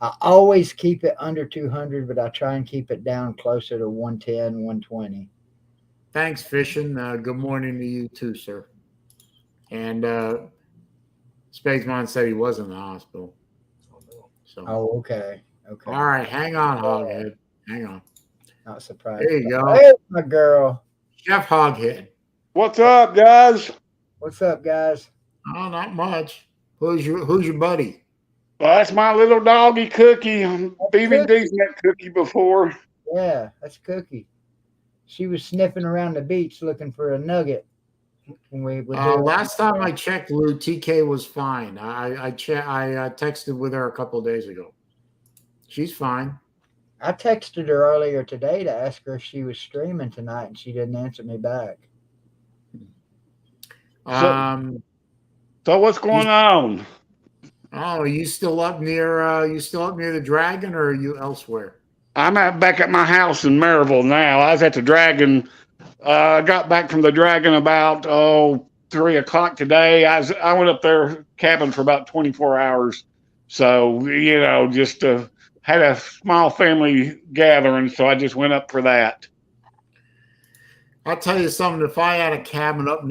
I always keep it under 200, but I try and keep it down closer to 110, 120. Thanks, Fishing. Good morning to you too, sir. And Spaceman said he was in the hospital. So. Oh, okay. Okay. All right, hang on, Hoghead. Hang on. Not surprised. There you go. Hey, my girl. Chef Hoghead. What's up, guys? What's up, guys? Oh, not much. Who's your buddy? Well, that's my little doggy Cookie. BVD's met Cookie before. Yeah, that's Cookie. She was sniffing around the beach looking for a nugget. Last time I checked, Lou, TK was fine. I texted with her a couple of days ago. She's fine. I texted her earlier today to ask her if she was streaming tonight, and she didn't answer me back. So what's going on? Oh, are you still up near the Dragon, or are you elsewhere? I'm back at my house in Maryville now. I was at the Dragon. I got back from the Dragon about 3 o'clock today. I went up there camping for about 24 hours. So, you know, just had a small family gathering, so I just went up for that. I'll tell you something. If I had a cabin up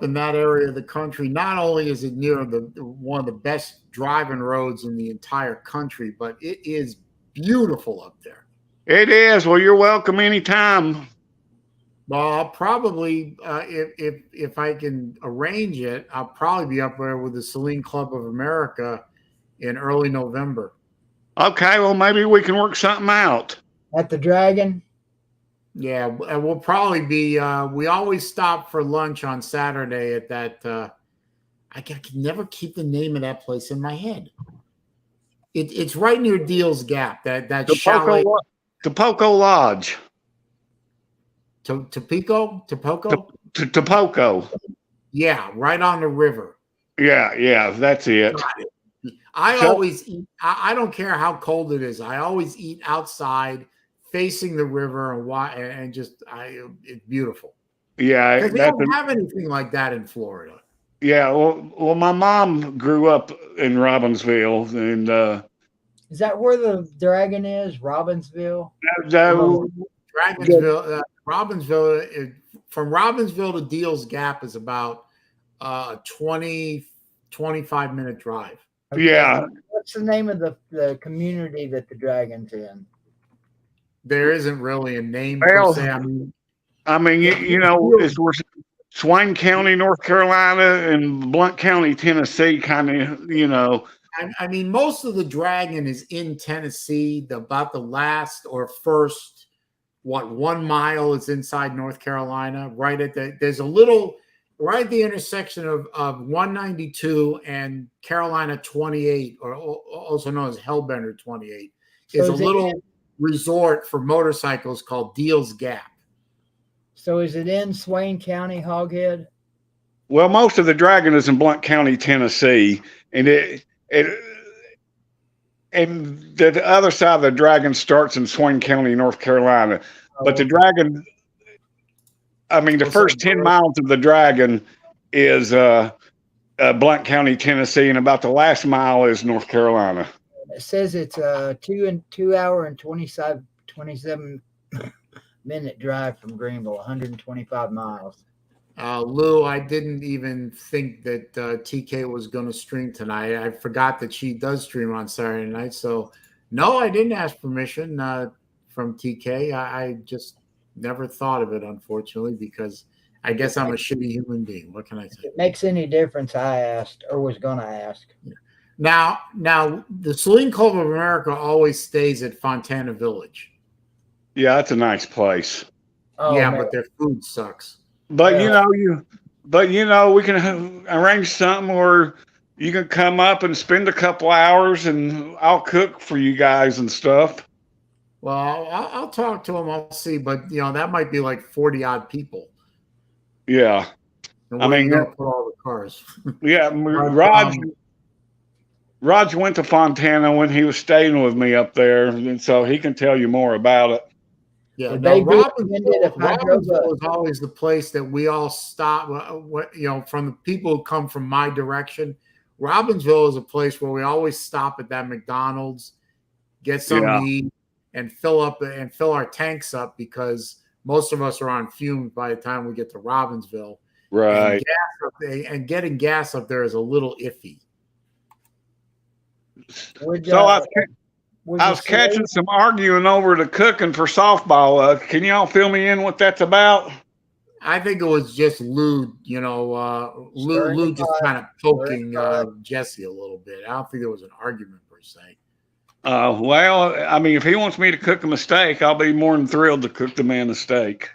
in that area of the country, not only is it near one of the best driving roads in the entire country, but it is beautiful up there. It is. Well, you're welcome anytime. Well, I'll probably, if I can arrange it, I'll probably be up there with the Saline Club of America in early November. Okay, well, maybe we can work something out. At the Dragon? Yeah, we'll probably be, we always stop for lunch on Saturday at that, I can never keep the name of that place in my head. It's right near Deal's Gap, that chalet. Topoco Lodge. Topoco? Topoco. Yeah, right on the river. Yeah, that's it. I always eat. I don't care how cold it is. I always eat outside, facing the river, and it's beautiful. Yeah, they don't have anything like that in Florida. Yeah, well, my mom grew up in Robbinsville, and Is that where the dragon is? Robbinsville? that, Robbinsville, from Robbinsville to Deals Gap is about 20, 25-minute drive. yeah, What's the name of the community that the dragon's in? There isn't really a name Well, per se. I mean, you know, it's where Swain County, North Carolina, and Blount County, Tennessee, kind of, you know. I mean, most of the dragon is in Tennessee. About the last or first, 1 mile is inside North Carolina. Right at there's a little right at the intersection of 192 and Carolina 28, or also known as Hellbender 28, is a little resort for motorcycles called Deals Gap. So is it in Swain County, Hoghead? Well, most of the dragon is in Blount County, Tennessee, and and the other side of the dragon starts in Swain County, North Carolina. But the dragon, I mean, the first 10 miles of the dragon is Blount County, Tennessee, and about the last mile is North Carolina. It says it's a 2 hour and 27 minute drive from Greenville, 125 miles. Lou, I didn't even think that TK was going to stream tonight. I forgot that she does stream on Saturday night. So, no, I didn't ask permission from TK. I just never thought of it, unfortunately, because I guess I'm a shitty human being. What can I say? If it makes any difference, I asked or was going to ask. Now, the Saline Club of America always stays at Fontana Village. Yeah, that's a nice place. Oh, yeah, man. but their food sucks. But you know, we can arrange something where you can come up and spend a couple hours, and I'll cook for you guys and stuff. Well, I'll talk to him. I'll see, but that might be like 40 odd people. Yeah, And I mean, gonna put all the cars. yeah. Raj went to Fontana when he was staying with me up there, and so he can tell you more about it. Yeah, They Robbinsville is always the place that we all stop. From the people who come from my direction, Robbinsville is a place where we always stop at that McDonald's, get something to eat, and fill our tanks up, because most of us are on fumes by the time we get to Robbinsville. Right. And getting gas up there is a little iffy. I was catching some arguing over the cooking for softball. Can y'all fill me in what that's about? I think it was just Lou, Lou just kind of poking Jesse a little bit. I don't think there was an argument per se. Well, I mean, if he wants me to cook him a steak, I'll be more than thrilled to cook the man a steak.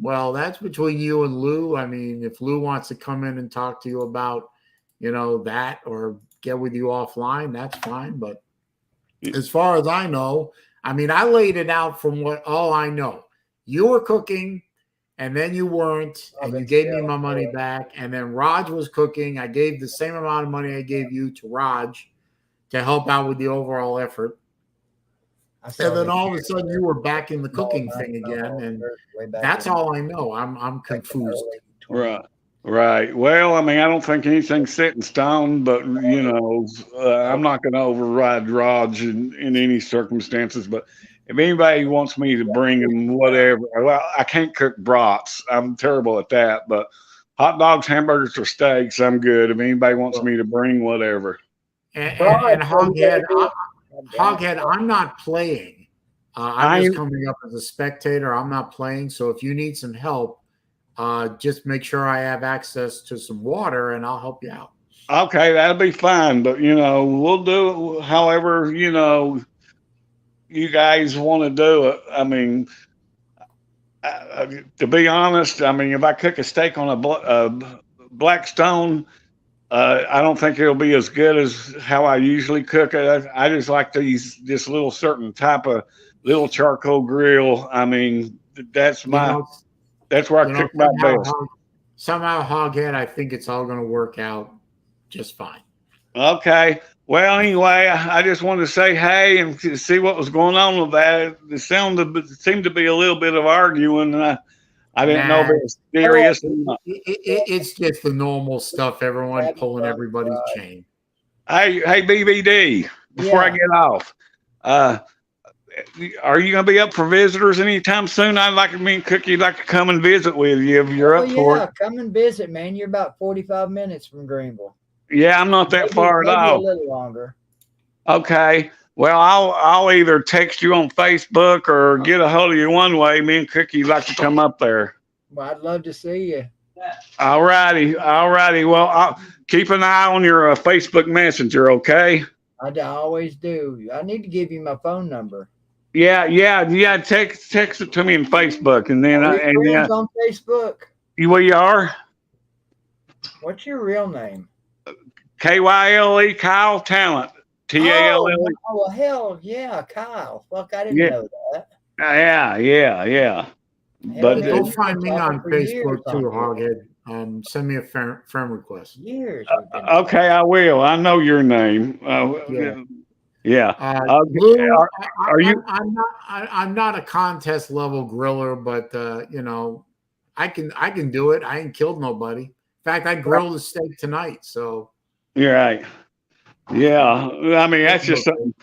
Well, that's between you and Lou. I mean, if Lou wants to come in and talk to you about, that, or get with you offline, that's fine. But as far as I know, I mean, I laid it out from all I know. You were cooking, and then you weren't, and you gave me my money back. And then Raj was cooking. I gave the same amount of money I gave you to Raj to help out with the overall effort. And then all of a sudden you were back in the cooking thing again. And that's all I know. I'm confused. Right. Well, I mean, I don't think anything's set in stone, but I'm not going to override Raj in any circumstances. But if anybody wants me to bring him whatever, well, I can't cook brats. I'm terrible at that. But hot dogs, hamburgers, or steaks, I'm good. If anybody wants me to bring whatever. And Hoghead, I'm not playing. I'm just coming up as a spectator. I'm not playing. So if you need some help, just make sure I have access to some water, and I'll help you out. Okay, that'll be fine. But we'll do it however you guys want to do it. I mean, to be honest, I mean, if I cook a steak on a Blackstone, I don't think it'll be as good as how I usually cook it. I just like this little certain type of little charcoal grill. I mean, that's where I cook my best. Somehow, Hoghead, I think it's all going to work out just fine. Okay. Well, anyway, I just wanted to say hey and see what was going on with that. It seemed to be a little bit of arguing. And I didn't know if it was serious or not. It's just the normal stuff. Everyone That'd be pulling fun, everybody's right. chain. Hey, BBD, before I Yeah. get off, are you going to be up for visitors anytime soon? I'd like me and Cookie like to come and visit with you if you're up for yeah, it. come and visit, man. You're about 45 minutes from Greenville. Yeah, I'm not that far at Maybe a all. little longer. Okay. Well, I'll either text you on Facebook or get a hold of you one way. Me and Cookie like to come up there. Well, I'd love to see you. All righty. Well, I'll keep an eye on your Facebook Messenger, okay? I always do. I need to give you my phone number. Yeah. Text it to me on Facebook, and then Are we friends on Facebook? we are What's your real name? KYLE Kyle Talent TALLE. Oh, well, hell yeah, Kyle. Fuck, I didn't Yeah. know that. Yeah. But yeah. Go You've find been me talking on for years Facebook too, on here. Hoghead. Send me a friend request. Years. we've been okay, I will. I know your name. Yeah. Lou, Are you? I'm not a contest level griller, but I can do it. I ain't killed nobody. In fact, I grilled a steak tonight. So You're right. Yeah. I mean, that's just something.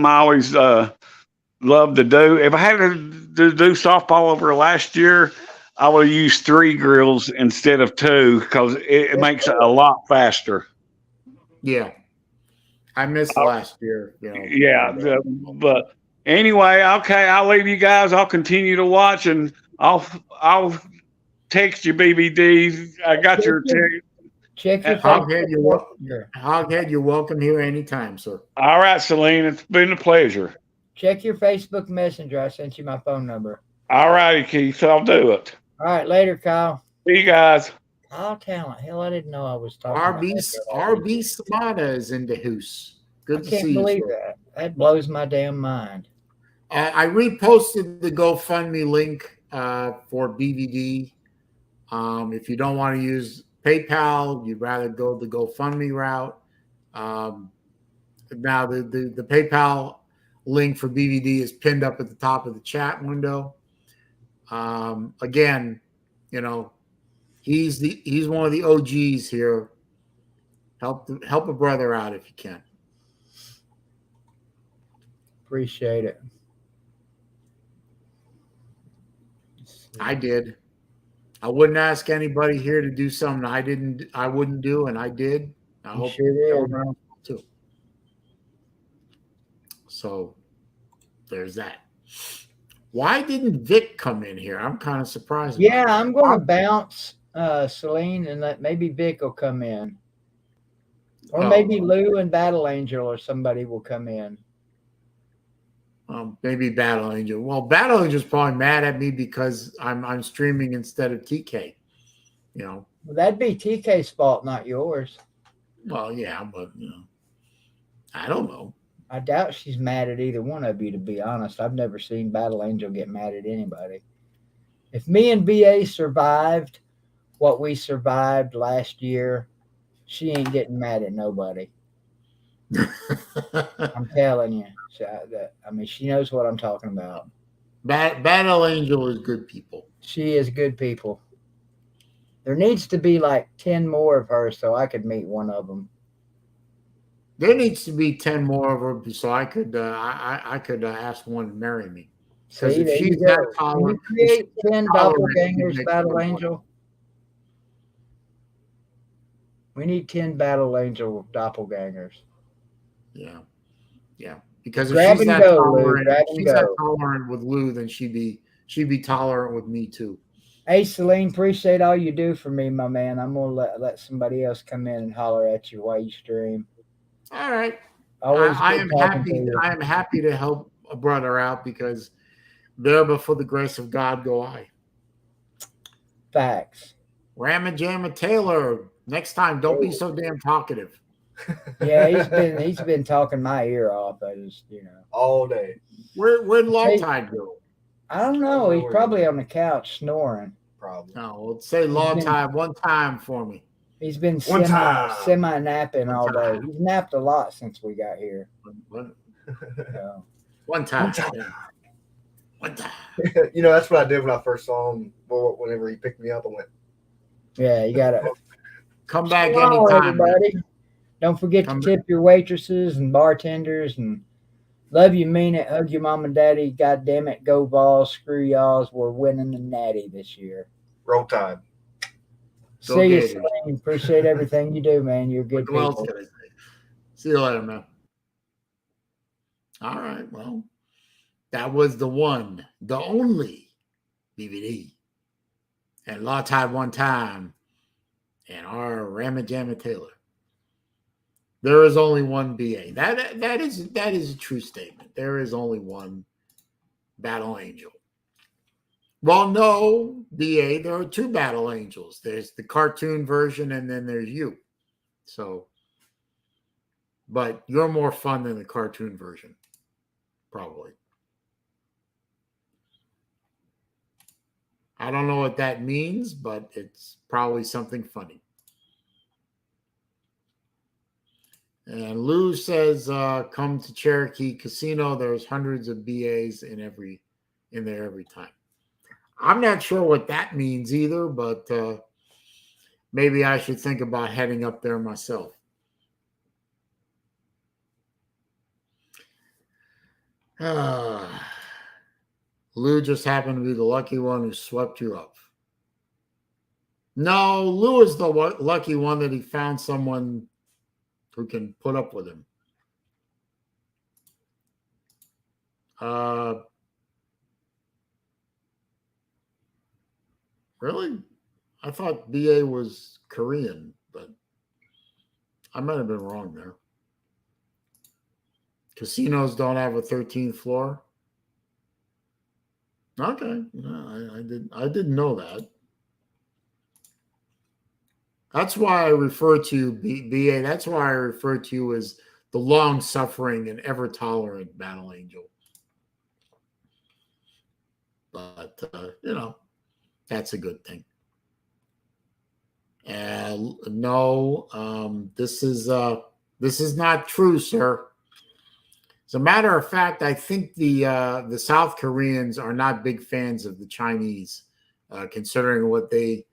I always love to do. If I had to do softball over last year, I would have used 3 grills instead of 2 because it makes it a lot faster. yeah, I missed last year. Yeah, but anyway, okay, I'll leave you guys. I'll continue to watch, and I'll text you, BBD. I got your text. Check your Hoghead, Facebook. Hoghead, you're welcome here anytime, sir. All right, Celine, it's been a pleasure. Check your Facebook Messenger. I sent you my phone number. All righty, Keith, I'll do it. All right, later, Kyle. See you guys. Kyle Talent. Hell, I didn't know I was talking. RB Samada is in the house. Good I to can't see believe you. Sir. that. That blows my damn mind. I reposted the GoFundMe link for BVD. If you don't want to use PayPal, you'd rather go the GoFundMe route. Now the PayPal link for BVD is pinned up at the top of the chat window. Again, he's one of the OGs here. Help a brother out if you can. Appreciate it. I did. I wouldn't ask anybody here to do something I wouldn't do, and I did. I hope sure did. everyone else will too. So there's that. Why didn't Vic come in here? I'm kind of surprised. Yeah, I'm going to bounce Celine and let maybe Vic will come in. Or maybe Lou and Battle Angel or somebody will come in. Maybe Battle Angel. Well, Battle Angel's probably mad at me because I'm streaming instead of TK. Well, that'd be TK's fault, not yours. Well, yeah, but I don't know. I doubt she's mad at either one of you, to be honest. I've never seen Battle Angel get mad at anybody. If me and BA survived what we survived last year, she ain't getting mad at nobody. I'm telling you. She knows what I'm talking about. Battle Angel is good people. She is good people. There needs to be like 10 more of her so I could meet one of them. There needs to be 10 more of her so I could ask one to marry me. Because if she's that tolerant, can you create 10 doppelgangers, Battle Angel? We need 10 Battle Angel doppelgangers. Yeah. Because if Grab she's and that go, tolerant, Lou. Grab if and she's that go. tolerant with Lou, then she'd be tolerant with me too. Hey, Celine, appreciate all you do for me, my man. I'm gonna let somebody else come in and holler at you while you stream. All right. Always I good am talking happy. to you. I am happy to help a brother out because there before the grace of God go I. Facts. Ramma Jamma Taylor. Next time, don't be so damn talkative. Yeah, he's been talking my ear off. I just all day. Where'd Long Tide go? I don't know. He's probably on the couch snoring. Probably. No, let's say Long Tide one time for me. He's been One time. semi napping all day. time. He's napped a lot since we got here. One, So, one time. What the? You know, that's what I did when I first saw him. Well, whenever he picked me up, I went, Yeah, you got to. Come back Hello, anytime. man. everybody. Don't forget Come to tip your waitresses and bartenders and love you, mean it. Hug your mom and daddy. God damn it. Go Vols. Screw y'alls. We're winning the natty this year. roll tide. Go See you, Gators. Sling. Appreciate everything you do, man. You're good What else people. can I say? See you later, man. All right. Well, that was the one, the only DVD. And Law Tide One Time and our Ramma Jamma Taylor. There is only one BA. That is a true statement. There is only one Battle Angel. Well, no, BA, there are two Battle Angels. There's the cartoon version and then there's you. So, but you're more fun than the cartoon version, probably. I don't know what that means, but it's probably something funny. And Lou says, come to Cherokee Casino. There's hundreds of BAs in there every time. I'm not sure what that means either, but maybe I should think about heading up there myself. Lou just happened to be the lucky one who swept you up. No, Lou is the lucky one that he found someone who can put up with him. Really? I thought BA was Korean, but I might have been wrong there. Casinos don't have a 13th floor. Okay, no, I didn't know that. That's why I refer to BA. That's why I refer to you as the long-suffering and ever-tolerant Battle Angel. But that's a good thing. And no, this is not true, sir. As a matter of fact, I think the South Koreans are not big fans of the Chinese, considering what they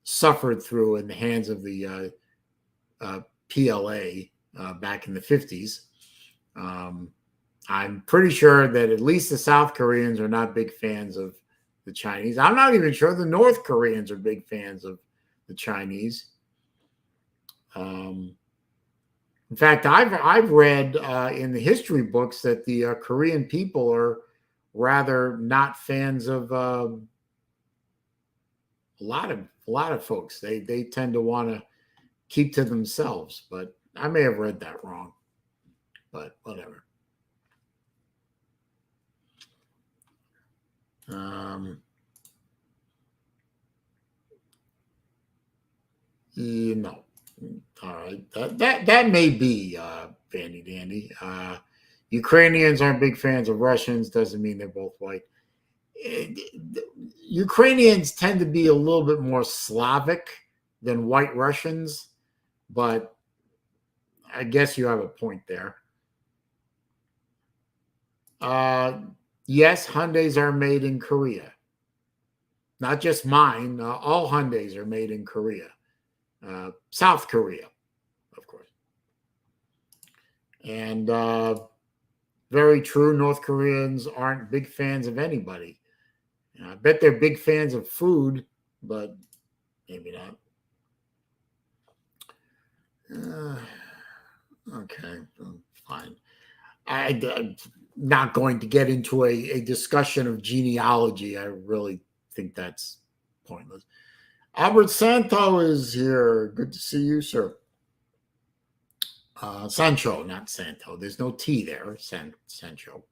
suffered through in the hands of the PLA back in the 50s. I'm pretty sure that at least the South Koreans are not big fans of the Chinese. I'm not even sure the North Koreans are big fans of the Chinese. In fact, I've read in the history books that the Korean people are rather not fans of a lot of folks. They tend to want to keep to themselves, but I may have read that wrong. But whatever. All right. That may be Vandy Dandy. Ukrainians aren't big fans of Russians. Doesn't mean they're both white. Ukrainians tend to be a little bit more Slavic than white Russians, but I guess you have a point there. Yes, Hyundais are made in Korea. Not just mine. All Hyundais are made in Korea. South Korea, of course. And very true, North Koreans aren't big fans of anybody. I bet they're big fans of food, but maybe not. Okay, fine. I'm not going to get into a discussion of genealogy. I really think that's pointless. Albert Santo is here. Good to see you, sir. Sancho, not Santo. There's no T there. Sancho.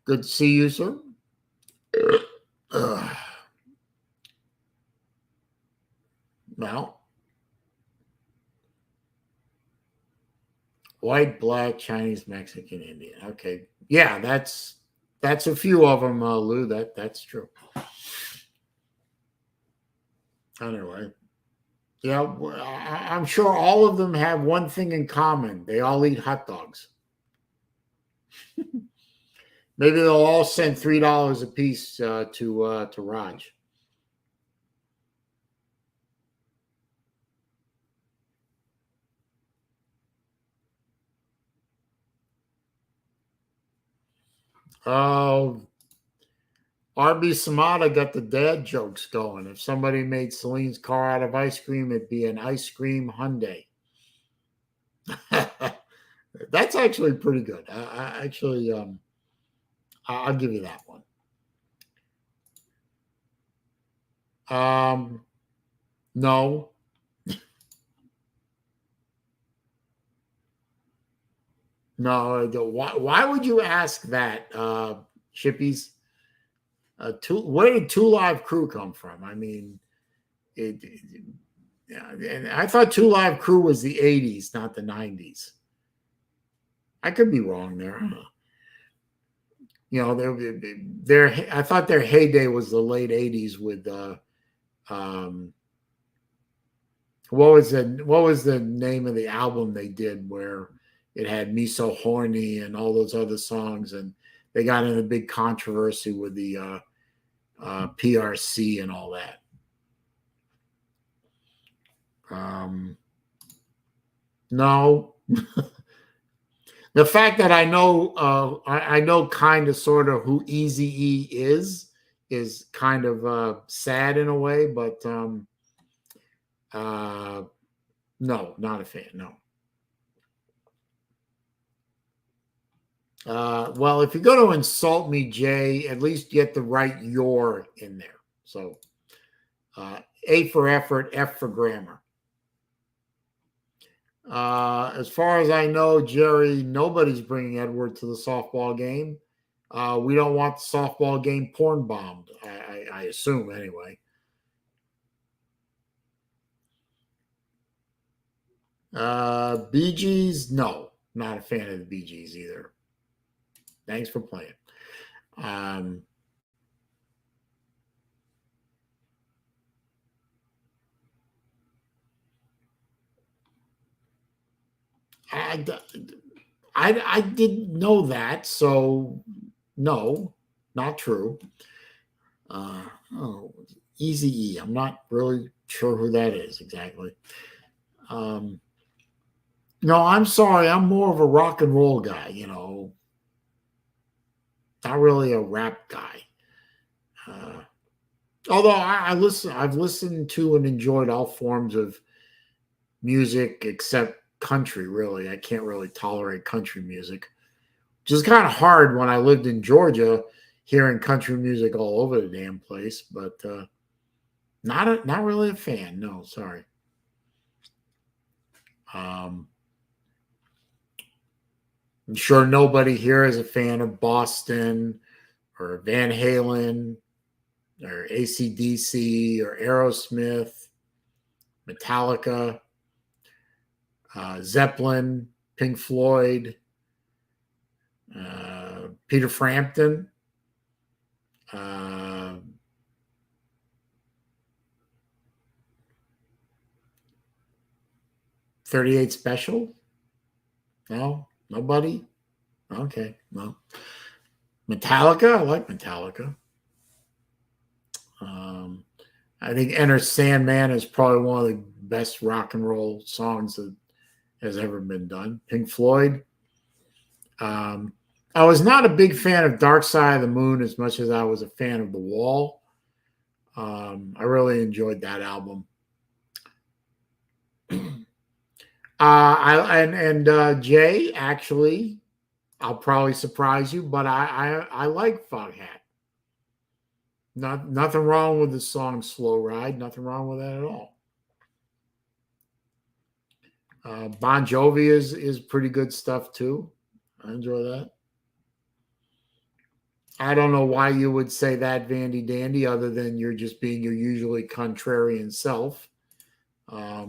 Good to see you, sir. Well, white, black, Chinese, Mexican, Indian. Okay, yeah, that's a few of them, Lou. That's true. Anyway, yeah, I'm sure all of them have one thing in common. They all eat hot dogs. Maybe they'll all send $3 a piece to Raj. Oh, RB Samada got the dad jokes going. If somebody made Celine's car out of ice cream, it'd be an ice cream Hyundai. That's actually pretty good. I'll give you that one. No. No. Why would you ask that, Shippies? Where did Two Live Crew come from? I mean, yeah, and I thought Two Live Crew was the 80s, not the 90s. I could be wrong there. You know, I thought their heyday was the late 80s with what was the name of the album they did where it had Me So Horny and all those other songs, and they got in a big controversy with the PRC and all that. No. The fact that I know kind of sort of who Eazy-E is kind of sad in a way, but no, not a fan. No. Well, if you're going to insult me, Jay, at least get the right "your" in there. So, A for effort, F for grammar. As far as I know, Jerry, nobody's bringing Edward to the softball game. We don't want the softball game porn bombed, I assume, anyway. Bee Gees, no, not a fan of the Bee Gees either. Thanks for playing. I didn't know that, so no, not true. Eazy-E. I'm not really sure who that is exactly. No, I'm sorry. I'm more of a rock and roll guy, you know, not really a rap guy. Although I've listened to and enjoyed all forms of music except country, really. I can't really tolerate country music, which is kind of hard when I lived in Georgia, hearing country music all over the damn place. But not really a fan. No, sorry. I'm sure nobody here is a fan of Boston or Van Halen or AC/DC or Aerosmith, Metallica, Zeppelin, Pink Floyd, Peter Frampton, 38 Special. No, nobody. Okay, well, Metallica. I like Metallica. I think Enter Sandman is probably one of the best rock and roll songs that has ever been done. Pink Floyd. I was not a big fan of Dark Side of the Moon as much as I was a fan of The Wall. I really enjoyed that album. Jay, actually, I'll probably surprise you, but I like Foghat. Nothing wrong with the song "Slow Ride." Nothing wrong with that at all. Bon Jovi is pretty good stuff too. I enjoy that. I don't know why you would say that, Vandy Dandy, other than you're just being your usually contrarian self. I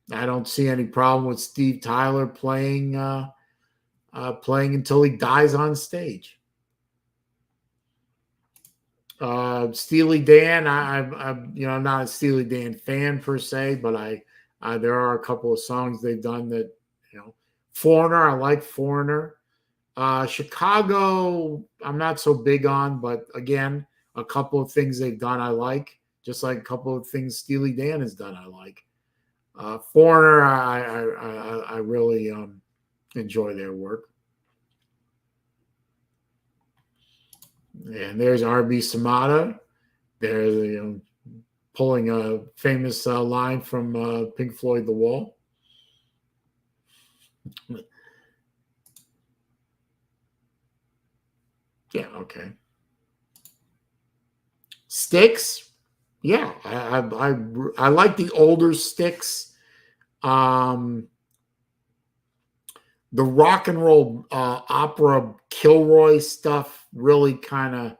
don't see any problem with Steve Tyler playing until he dies on stage. Steely Dan, I'm not a Steely Dan fan per se, but there are a couple of songs they've done that, Foreigner, I like Foreigner. Chicago, I'm not so big on, but again, a couple of things they've done I like, just like a couple of things Steely Dan has done I like. Foreigner, I really enjoy their work. And there's RB Samata. They're pulling a famous line from Pink Floyd, The Wall. Yeah, okay. Styx, yeah, I like the older Styx. The rock and roll opera Kilroy stuff really kind of,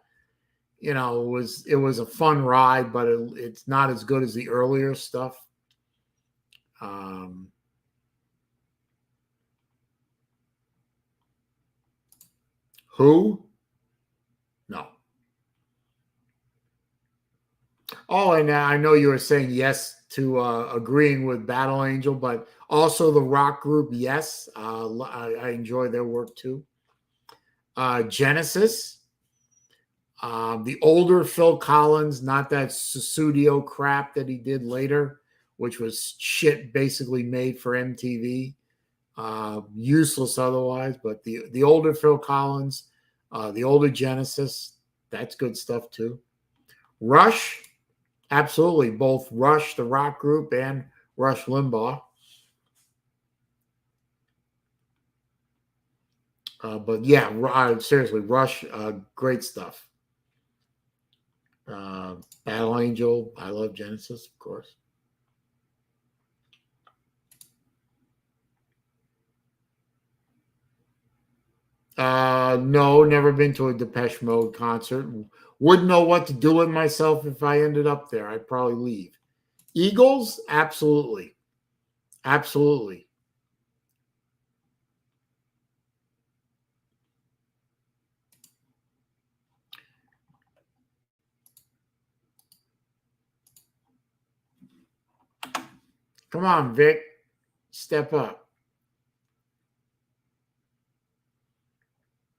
it was a fun ride, but it's not as good as the earlier stuff. Who? No. Oh, and I know you were saying yes to agreeing with Battle Angel, but also the rock group, yes. I enjoy their work too. Genesis, the older Phil Collins, not that studio crap that he did later, which was shit basically made for MTV. Useless otherwise, but the older Phil Collins, the older Genesis, that's good stuff too. Rush, absolutely, both Rush, the rock group, and Rush Limbaugh. But yeah, seriously, Rush, great stuff. Battle Angel, I love Genesis, of course. No, never been to a Depeche Mode concert. Wouldn't know what to do with myself if I ended up there. I'd probably leave. Eagles, absolutely. Absolutely. Come on, Vic. Step up.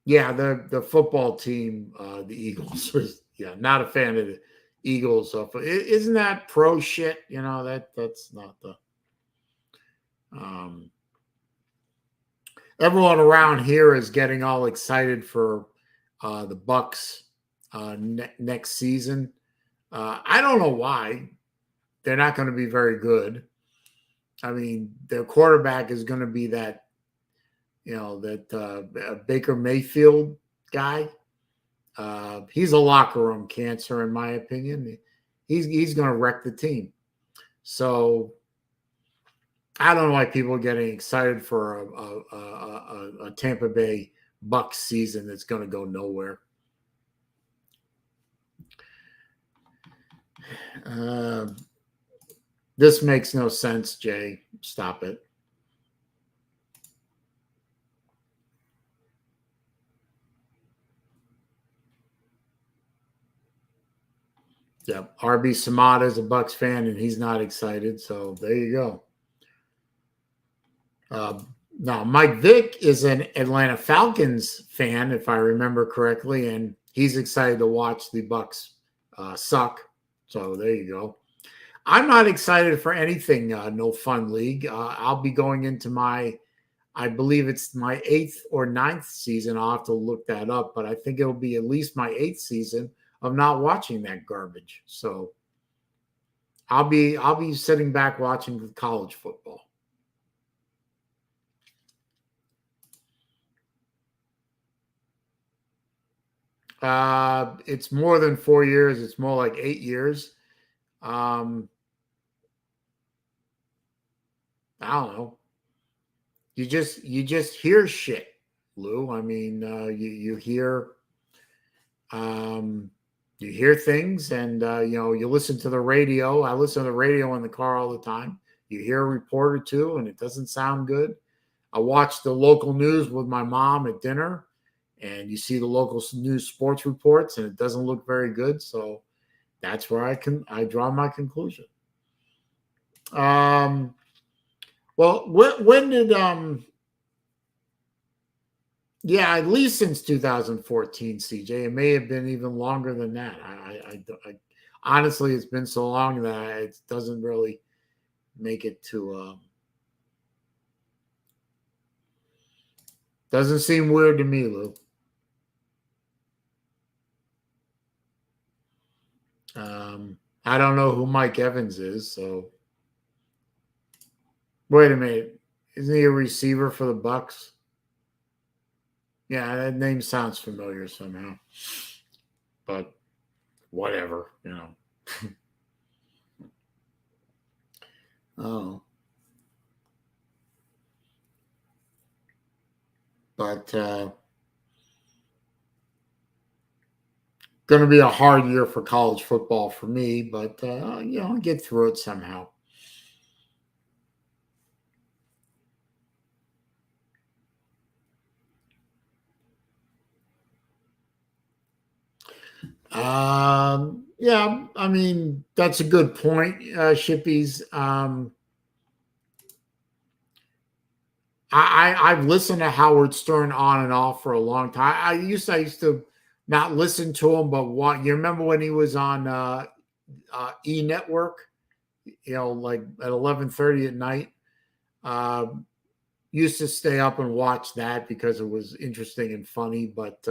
Yeah, the football team, the Eagles. Yeah, not a fan of the Eagles. Isn't that pro shit? That's not the. Everyone around here is getting all excited for the Bucs next season. I don't know why. They're not going to be very good. I mean, their quarterback is going to be that Baker Mayfield guy. He's a locker room cancer, in my opinion. He's going to wreck the team. So I don't know why people are getting excited for a Tampa Bay Bucs season that's going to go nowhere. This makes no sense, Jay. Stop it. Yeah, RB Samata is a Bucs fan, and he's not excited. So there you go. Now, Mike Vick is an Atlanta Falcons fan, if I remember correctly, and he's excited to watch the Bucs suck. So there you go. I'm not excited for anything. No Fun League. I'll be going into I believe it's my 8th or 9th season. I'll have to look that up, but I think it'll be at least my 8th season of not watching that garbage. So I'll be sitting back watching college football. It's more than 4 years. It's more like 8 years. I don't know. You just hear shit, Lou. I mean, you hear things, and you listen to the radio. I listen to the radio in the car all the time. You hear a report or two, and it doesn't sound good. I watch the local news with my mom at dinner, and you see the local news sports reports, and it doesn't look very good. So that's where I draw my conclusion. Well, when did Yeah, at least since 2014, CJ. It may have been even longer than that. Honestly, it's been so long that it doesn't really make it to. Doesn't seem weird to me, Lou. I don't know who Mike Evans is, so wait a minute. Isn't he a receiver for the Bucks? Yeah, that name sounds familiar somehow. But whatever, you know. Oh. But going to be a hard year for college football for me, but I'll get through it somehow. Yeah, I mean, that's a good point, Shippies. I've listened to Howard Stern on and off for a long time. I used to not listen to him, but you remember when he was on E Network, like at 11:30 at night. Used to stay up and watch that because it was interesting and funny, but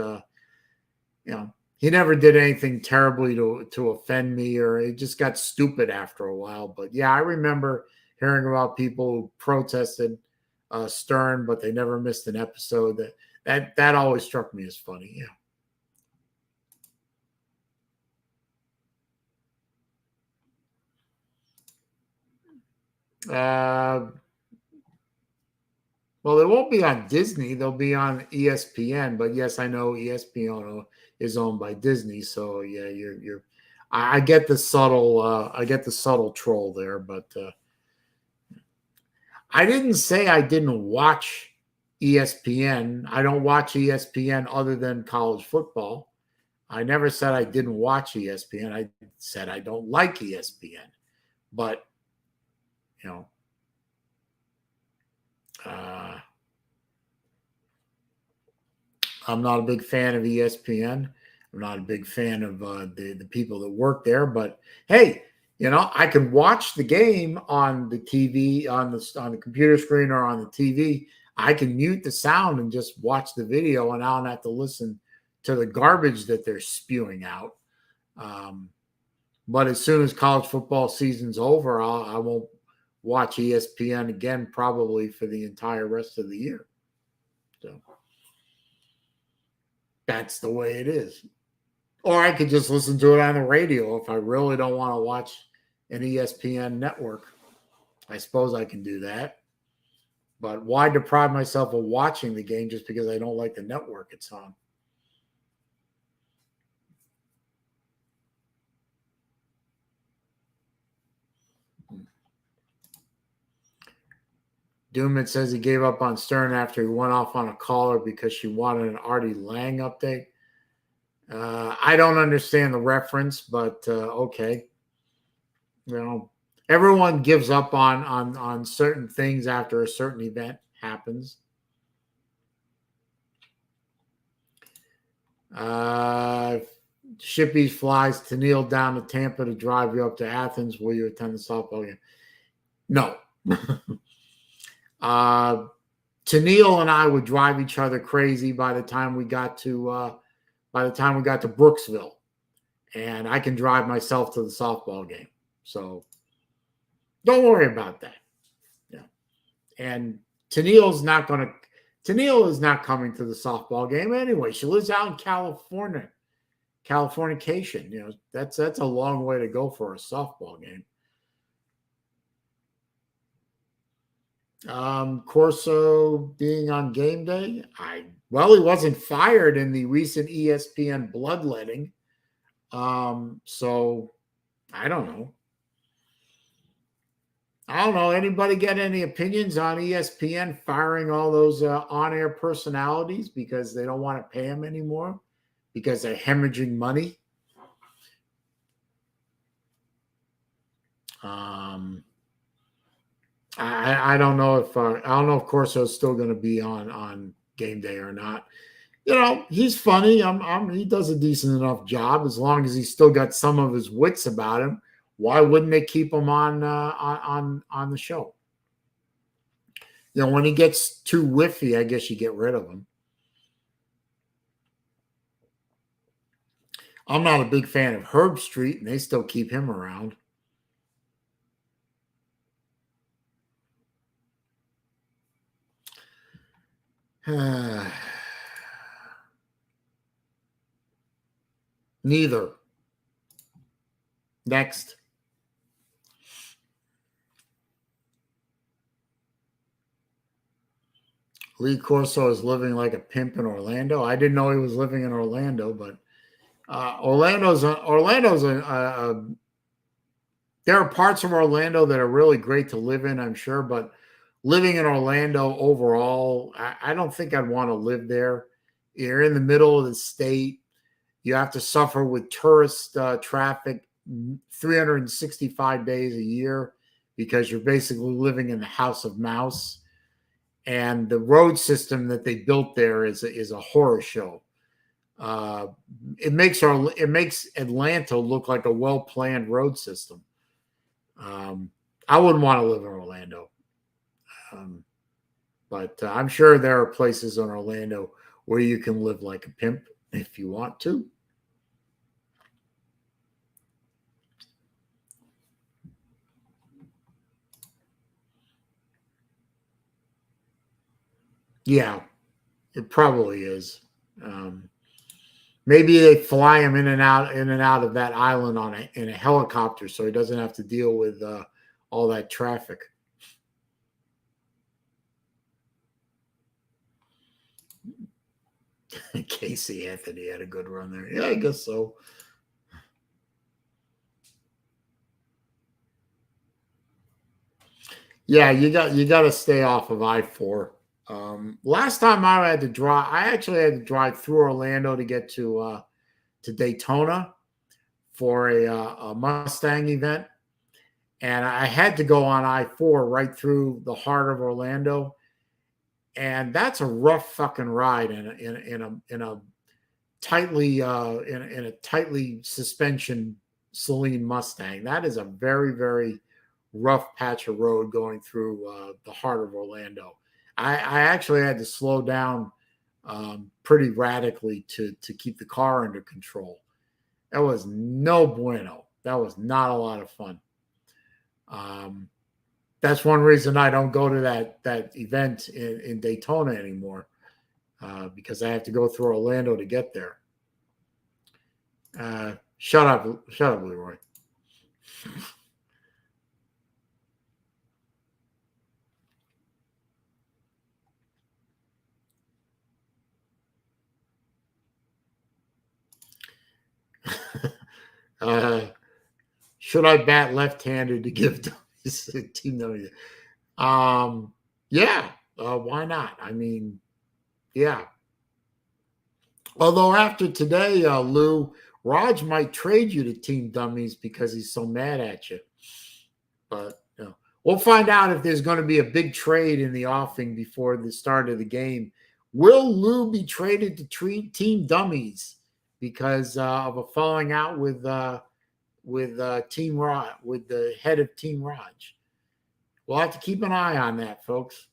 he never did anything terribly to offend me, or it just got stupid after a while. But yeah, I remember hearing about people who protested Stern, but they never missed an episode. That always struck me as funny. Yeah. Well, they won't be on Disney. They'll be on ESPN. But yes, I know ESPN is owned by Disney. So yeah, I get the subtle troll there, but I didn't say I didn't watch ESPN. I don't watch ESPN other than college football. I never said I didn't watch ESPN. I said I don't like ESPN. But I'm not a big fan of ESPN. I'm not a big fan of the people that work there. But hey, I can watch the game on the TV, on the computer screen or on the TV. I can mute the sound and just watch the video, and I don't have to listen to the garbage that they're spewing out. But as soon as college football season's over, I won't watch ESPN again, probably for the entire rest of the year. So that's the way it is. Or I could just listen to it on the radio if I really don't want to watch an ESPN network. I suppose I can do that. But why deprive myself of watching the game just because I don't like the network it's on? Doomit says he gave up on Stern after he went off on a caller because she wanted an Artie Lang update. I don't understand the reference, but okay. Everyone gives up on certain things after a certain event happens. Shippy flies Tennille down to Tampa to drive you up to Athens. Will you attend the softball game? No. Tennille and I would drive each other crazy by the time we got to Brooksville, and I can drive myself to the softball game. So don't worry about that. Yeah. And Tennille is not coming to the softball game anyway. She lives out in California. Californication. That's a long way to go for a softball game. Corso being on game day. He wasn't fired in the recent ESPN bloodletting. So I don't know. Anybody get any opinions on ESPN firing all those on-air personalities because they don't want to pay them anymore because they're hemorrhaging money? I don't know if Corso is still going to be on game day or not. He's funny. He does a decent enough job as long as he's still got some of his wits about him. Why wouldn't they keep him on the show? When he gets too whiffy, I guess you get rid of him. I'm not a big fan of Herb Street, and they still keep him around. Neither. Next. Lee Corso is living like a pimp in Orlando. I didn't know he was living in Orlando, but there are parts of Orlando that are really great to live in, I'm sure, but living in Orlando overall, I don't think I'd want to live there. You're in the middle of the state. You have to suffer with tourist traffic 365 days a year because you're basically living in the house of mouse. And the road system that they built there is a horror show. It makes Atlanta look like a well-planned road system. I wouldn't want to live in Orlando. But I'm sure there are places in Orlando where you can live like a pimp if you want to. Yeah, it probably is. Maybe they fly him in and out of that island in a helicopter, so he doesn't have to deal with all that traffic. Casey Anthony had a good run there. Yeah, I guess so. Yeah, you got to stay off of I-4. Last time I actually had to drive through Orlando to get to Daytona for a Mustang event, and I had to go on I-4 right through the heart of Orlando, and that's a rough fucking ride in a tightly suspension Celine Mustang. That is a very, very rough patch of road going through the heart of Orlando. I actually had to slow down pretty radically to keep the car under control. That was no bueno. That was not a lot of fun. That's one reason I don't go to that event in Daytona anymore, because I have to go through Orlando to get there. Shut up, Leroy. Should I bat left-handed to give Team W? Yeah, why not? I mean, yeah. Although after today, Lou, Raj might trade you to Team Dummies because he's so mad at you. But we'll find out if there's going to be a big trade in the offing before the start of the game. Will Lou be traded to Team Dummies because of a falling out with Team Raj, with the head of Team Raj? We'll have to keep an eye on that, folks.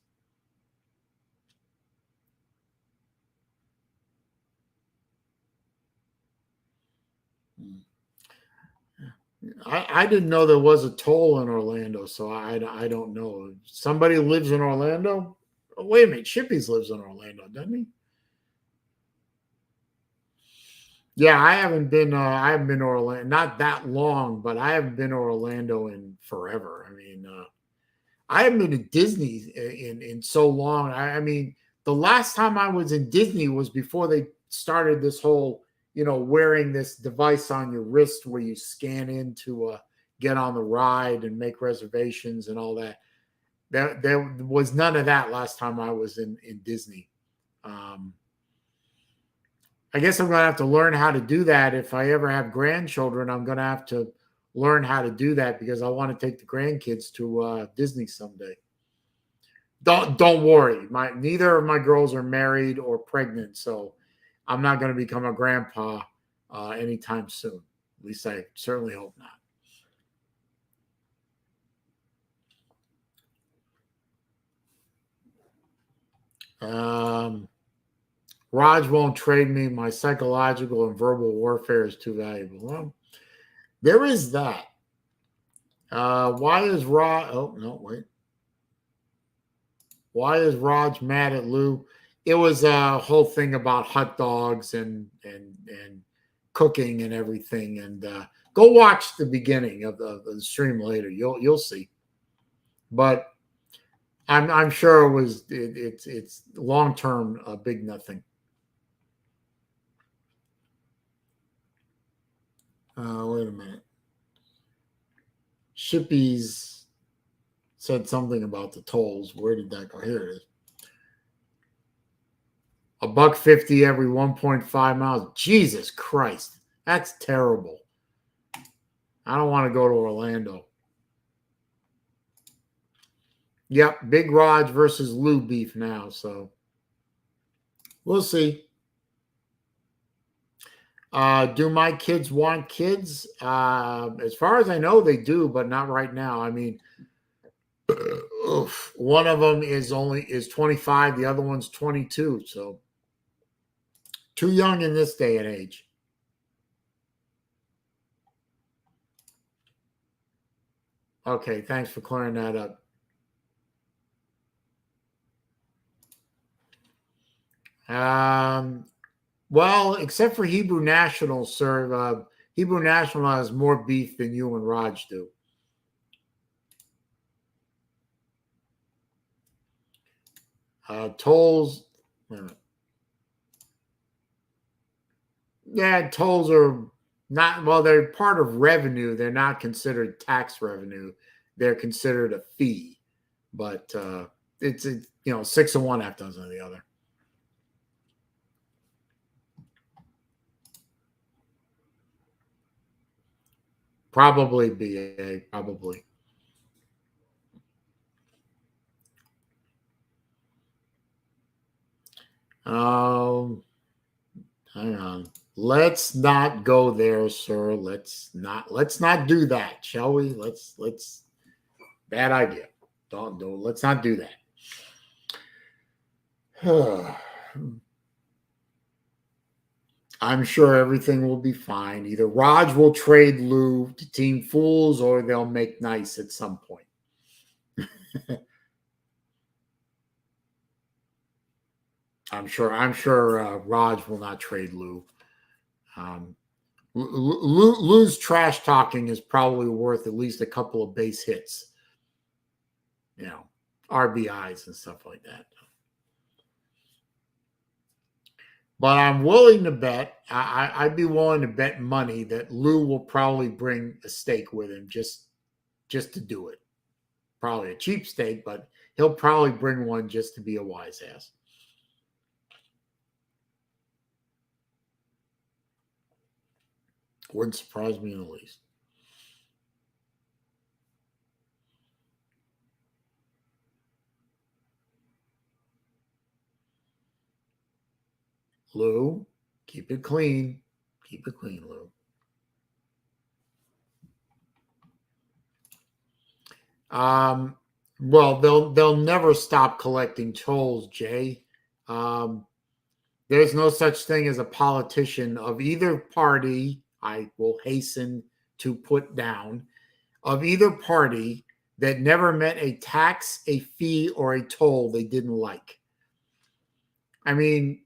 I didn't know there was a toll in Orlando, so I don't know. Somebody lives in Orlando? Oh, wait a minute. Shippies lives in Orlando, doesn't he? Yeah, I haven't been to Orlando, not that long, but I haven't been to Orlando in forever. I mean, I haven't been to Disney in so long. I mean, the last time I was in Disney was before they started this whole, wearing this device on your wrist where you scan in to get on the ride and make reservations and all that. There was none of that last time I was in Disney. I guess I'm going to have to learn how to do that. If I ever have grandchildren, I'm going to have to learn how to do that because I want to take the grandkids to Disney someday. Don't worry. Neither of my girls are married or pregnant, so I'm not going to become a grandpa anytime soon. At least I certainly hope not. Raj won't trade me. My psychological and verbal warfare is too valuable. Well, there is that. Why is Raj? Oh no, wait. Why is Raj mad at Lou? It was a whole thing about hot dogs and cooking and everything. And go watch the beginning of the stream later. You'll see. But I'm sure it's long term a big nothing. Wait a minute. Shippies said something about the tolls. Where did that go? Here it is. $1.50 every 1.5 miles. Jesus Christ. That's terrible. I don't want to go to Orlando. Yep, Big Raj versus Lou beef now, so we'll see. Do my kids want kids? As far as I know, they do, but not right now. I mean, one of them is 25, the other one's 22, so too young in this day and age. Okay, thanks for clearing that up. Well, except for Hebrew National, sir. Hebrew National has more beef than you and Raj do. Tolls. Yeah, tolls are not, well, they're part of revenue. They're not considered tax revenue. They're considered a fee. But it's 6 of one, half dozen of the other. Probably BA, probably. Hang on. Let's not go there, sir. Let's not do that, shall we? Let's bad idea. Let's not do that. I'm sure everything will be fine. Either Raj will trade Lou to Team Fools or they'll make nice at some point. I'm sure Raj will not trade Lou. Lou's trash talking is probably worth at least a couple of base hits. RBIs and stuff like that. But I'm willing to bet, I'd be willing to bet money that Lou will probably bring a steak with him just to do it. Probably a cheap steak, but he'll probably bring one just to be a wise ass. Wouldn't surprise me in the least. Lou, keep it clean. Keep it clean, Lou. Well, they'll never stop collecting tolls, Jay. There's no such thing as a politician of either party, I will hasten to put down, of either party that never met a tax, a fee, or a toll they didn't like. I mean,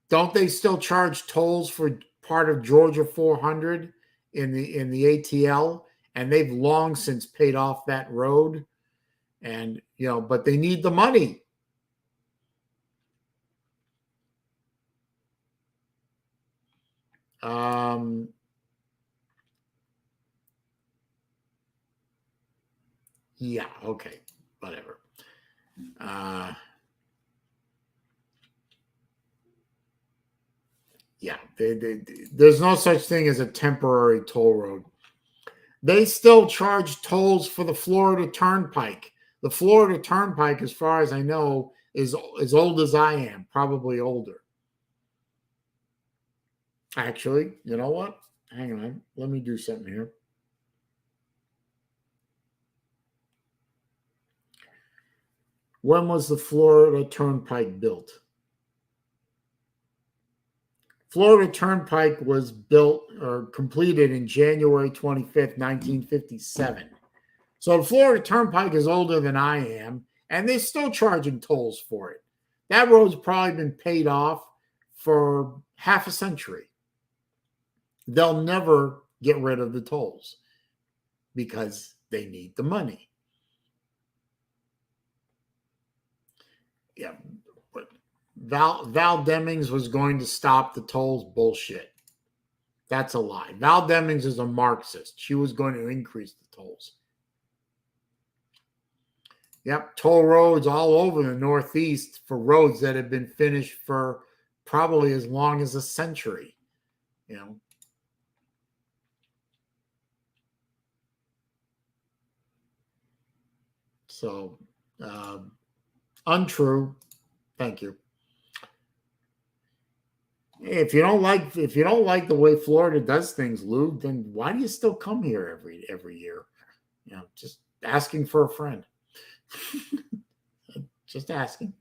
don't they still charge tolls for part of Georgia 400 in the ATL? And they've long since paid off that road. And, but they need the money. Yeah, okay, whatever. Yeah, there's no such thing as a temporary toll road. They still charge tolls for the Florida Turnpike. The Florida Turnpike, as far as I know, is as old as I am, probably older. Actually, you know what? Hang on. Let me do something here. When was the Florida Turnpike built? Florida Turnpike was built or completed in January 25th, 1957. So the Florida Turnpike is older than I am, and they're still charging tolls for it. That road's probably been paid off for half a century. They'll never get rid of the tolls because they need the money. Yeah, but Val Demings was going to stop the tolls. Bullshit. That's a lie. Val Demings is a Marxist. She was going to increase the tolls. Yep, toll roads all over the Northeast for roads that have been finished for probably as long as a century. You know. So, untrue. Thank you. If you don't like the way Florida does things, Lou, then why do you still come here every year? You know, just asking for a friend. Just asking.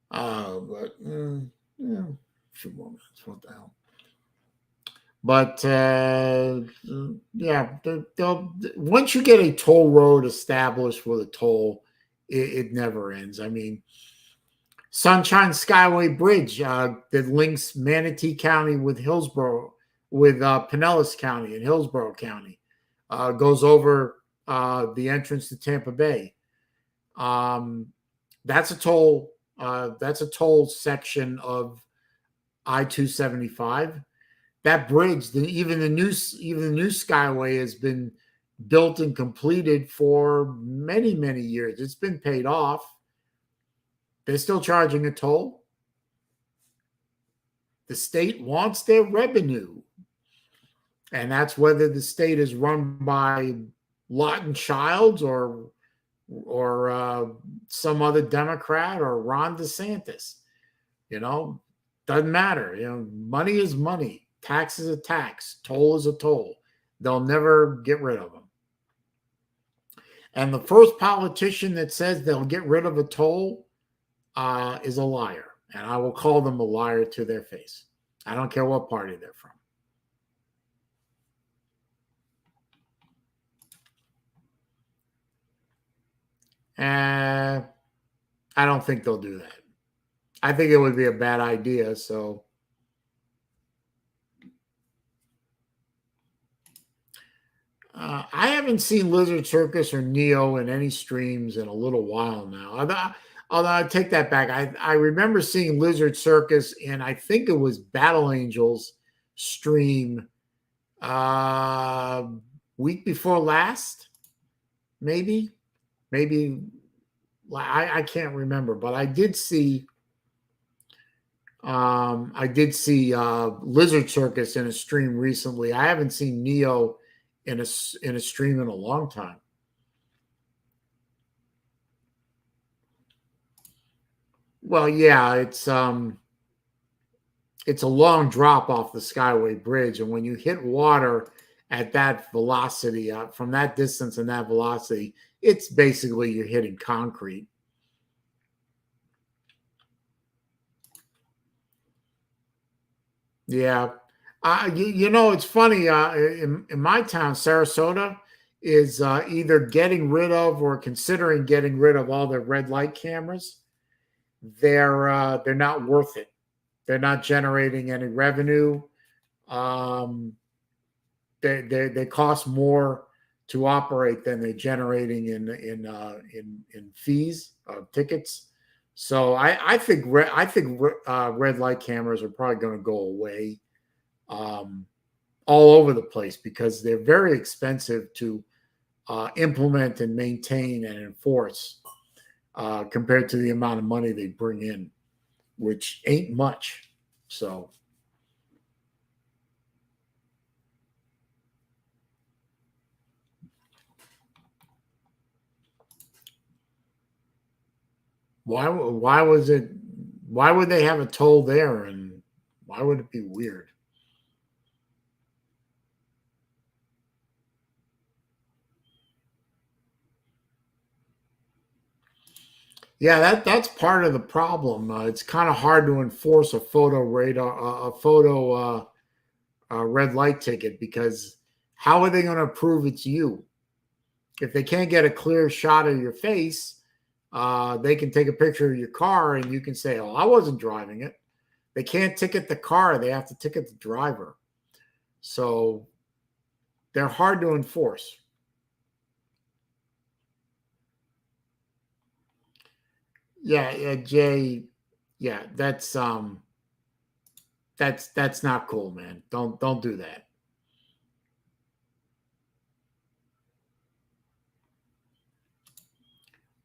But yeah, a few more minutes. What the hell? But yeah, once you get a toll road established with a toll, it never ends. I mean, Sunshine Skyway Bridge that links Manatee County with Hillsborough, with Pinellas County and Hillsborough County, goes over the entrance to Tampa Bay. That's a toll. That's a toll section of I-275. That bridge, even the new Skyway has been built and completed for many, many years. It's been paid off. They're still charging a toll. The state wants their revenue. And that's whether the state is run by Lawton Childs or some other Democrat or Ron DeSantis. You know, doesn't matter. You know, money is money. Tax is a tax. Toll is a toll. They'll never get rid of them. And the first politician that says they'll get rid of a toll is a liar. And I will call them a liar to their face. I don't care what party they're from. I don't think they'll do that. I think it would be a bad idea. So I haven't seen Lizard Circus or Neo in any streams in a little while now. Although I take that back. I remember seeing Lizard Circus in, I think it was Battle Angels stream week before last, maybe. I can't remember, but I did see Lizard Circus in a stream recently. I haven't seen Neo in a stream in a long time. Well, yeah, it's a long drop off the Skyway Bridge, and when you hit water at that velocity, from that distance and that velocity, it's basically you're hitting concrete. Yeah. You know, it's funny. In my town, Sarasota is either getting rid of or considering getting rid of all their red light cameras. They're not worth it. They're not generating any revenue. They cost more to operate than they're generating in fees, tickets. So I think red light cameras are probably going to go away all over the place because they're very expensive to implement and maintain and enforce compared to the amount of money they bring in, which ain't much. So. Why was it? Why would they have a toll there, and why would it be weird? Yeah, that's part of the problem. It's kind of hard to enforce a photo radar, a photo red light ticket, because how are they going to prove it's you? If they can't get a clear shot of your face, they can take a picture of your car and you can say, "Oh, I wasn't driving it." They can't ticket the car; they have to ticket the driver. So they're hard to enforce. Yeah, Jay. Yeah, that's not cool, man. Don't do that.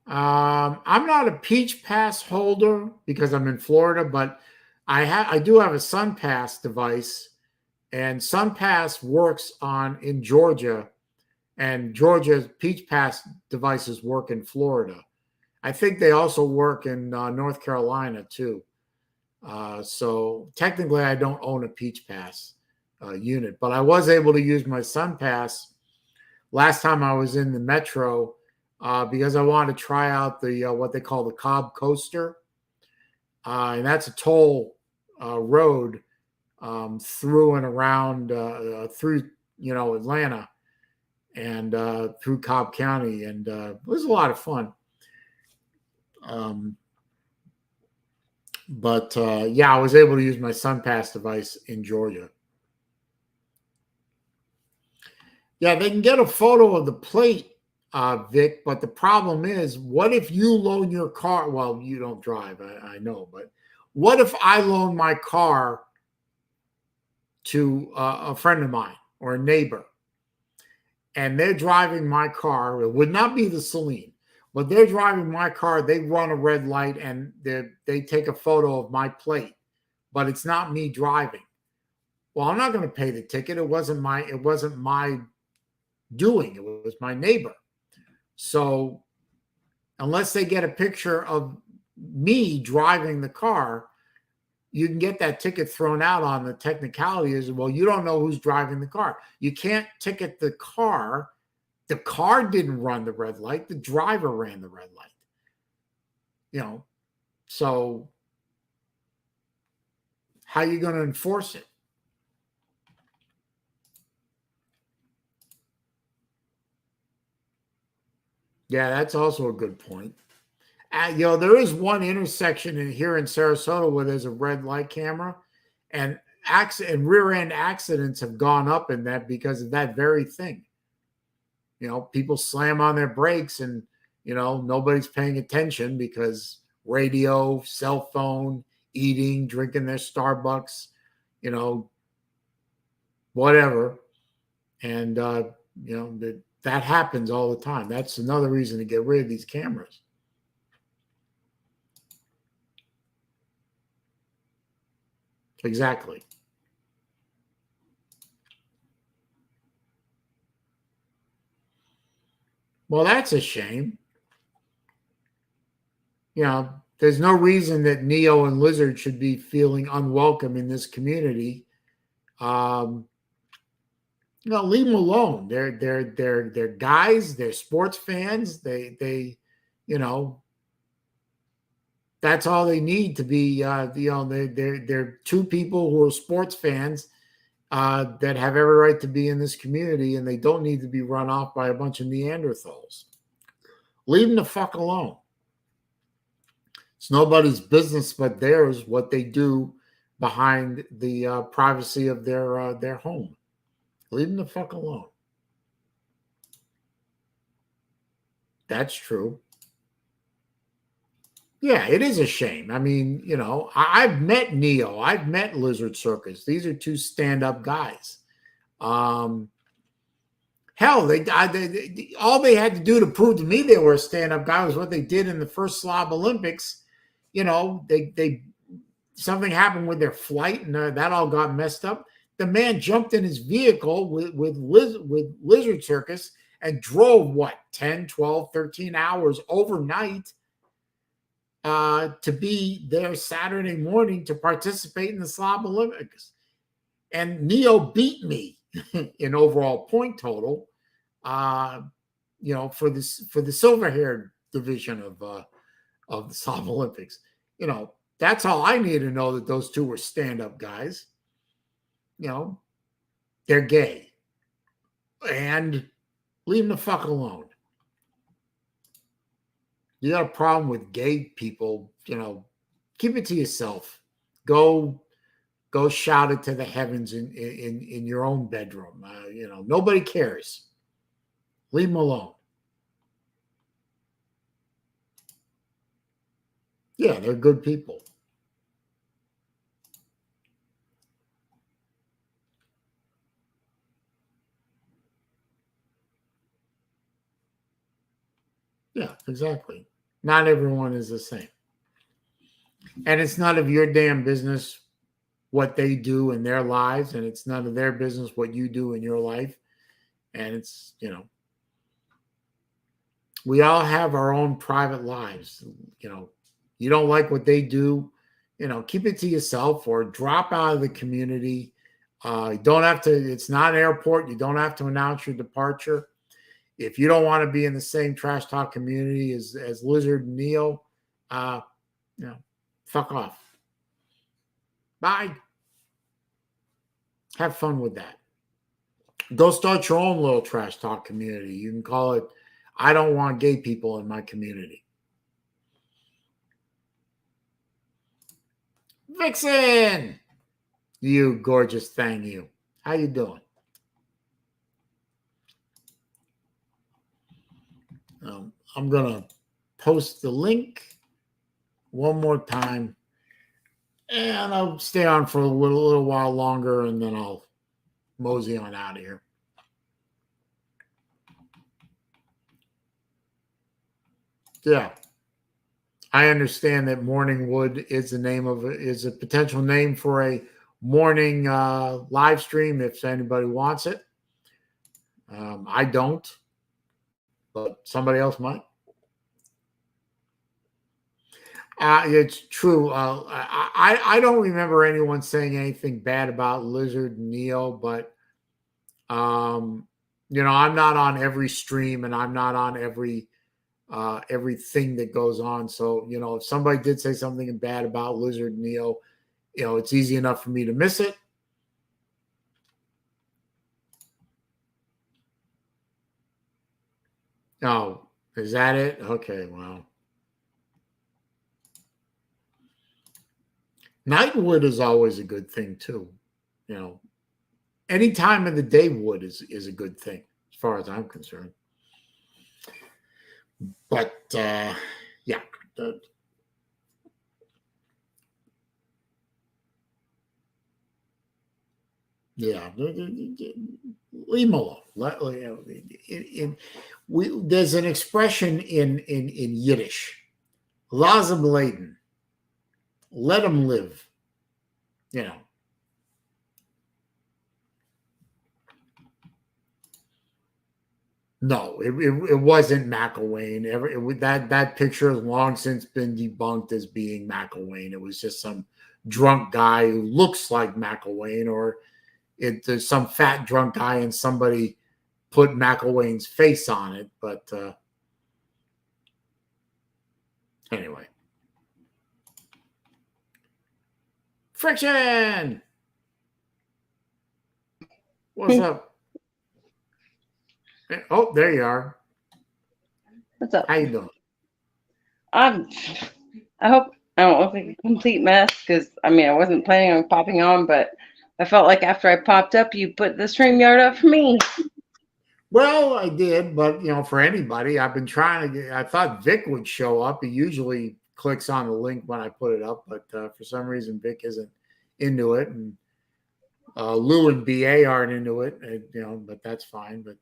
I'm not a Peach Pass holder because I'm in Florida, but I do have a Sun Pass device, and Sun Pass works in Georgia, and Georgia's Peach Pass devices work in Florida. I think they also work in North Carolina too. So technically, I don't own a Peach Pass unit, but I was able to use my Sun Pass last time I was in the metro because I wanted to try out the what they call the Cobb Coaster, and that's a toll road through and around through Atlanta and through Cobb County, and it was a lot of fun. But yeah, I was able to use my Sun Pass device in Georgia. Yeah, they can get a photo of the plate, Vic, but the problem is, what if you loan your car? Well, you don't drive, I know, but what if I loan my car to a friend of mine or a neighbor, and they're driving my car? It would not be the Celine, but they're driving my car. They run a red light and they take a photo of my plate, but it's not me driving. Well, I'm not going to pay the ticket. It wasn't my doing. It was my neighbor. So unless they get a picture of me driving the car, you can get that ticket thrown out on the technicality is, well, you don't know who's driving the car. You can't ticket the car. The car didn't run the red light. The driver ran the red light. So how are you going to enforce it? Yeah, that's also a good point. There is one intersection here in Sarasota where there's a red light camera, and rear end accidents have gone up in that because of that very thing. People slam on their brakes and, nobody's paying attention because radio, cell phone, eating, drinking their Starbucks, whatever. And, that happens all the time. That's another reason to get rid of these cameras. Exactly. Well, that's a shame. There's no reason that Neo and Lizard should be feeling unwelcome in this community. Leave them alone. They're guys. They're sports fans. They that's all they need to be. They're two people who are sports fans that have every right to be in this community, and they don't need to be run off by a bunch of Neanderthals. Leave them the fuck alone. It's nobody's business but theirs what they do behind the privacy of their home. Leave them the fuck alone. That's true. Yeah, it is a shame. I mean, I've met Neo. I've met Lizard Circus. These are two stand-up guys. Hell, they all they had to do to prove to me they were a stand-up guy was what they did in the first Slob Olympics. They something happened with their flight, and that all got messed up. The man jumped in his vehicle with Lizard Circus and drove 10, 12, 13 hours overnight to be there Saturday morning to participate in the Slob Olympics. And Neo beat me in overall point total, for the silver-haired division of the Slob Olympics. That's all I need to know, that those two were stand-up guys. They're gay. And leave them the fuck alone. You got a problem with gay people, keep it to yourself. Go shout it to the heavens in your own bedroom. Nobody cares. Leave them alone. Yeah, they're good people. Yeah, exactly. Not everyone is the same. And it's none of your damn business what they do in their lives, and it's none of their business what you do in your life. And it's, we all have our own private lives. You don't like what they do, keep it to yourself or drop out of the community. You don't have to, it's not an airport. You don't have to announce your departure. If you don't want to be in the same trash talk community as Lizard and Neo, fuck off. Bye. Have fun with that. Go start your own little trash talk community. You can call it, I don't want gay people in my community. Vixen! You gorgeous thing, you. How you doing? I'm going to post the link one more time, and I'll stay on for a little while longer, and then I'll mosey on out of here. Yeah. I understand that Morning Wood is a potential name for a morning live stream if anybody wants it. I don't, but somebody else might. It's true. I don't remember anyone saying anything bad about Lizard and Neo, but I'm not on every stream and I'm not on everything that goes on. So, if somebody did say something bad about Lizard and Neo, it's easy enough for me to miss it. Oh, is that it? Okay, well. Nightwood is always a good thing too. Any time of the day wood is a good thing as far as I'm concerned. But yeah. Yeah, leave them alone. There's an expression in Yiddish, Lazim Laden. Let them live. No, it wasn't McElwain. That picture has long since been debunked as being McElwain. It was just some drunk guy who looks like McElwain, or there's some fat drunk guy and somebody put McElwain's face on it. But anyway. Friction! What's up? Oh, there you are. What's up? How you doing? I hope I don't look like a complete mess because I wasn't planning on popping on, but I felt like after I popped up, you put the StreamYard up for me. Well, I did, but for anybody, I've been trying to I thought Vic would show up. He usually clicks on the link when I put it up, but for some reason Vic isn't into it, and Lou and BA aren't into it, but that's fine. But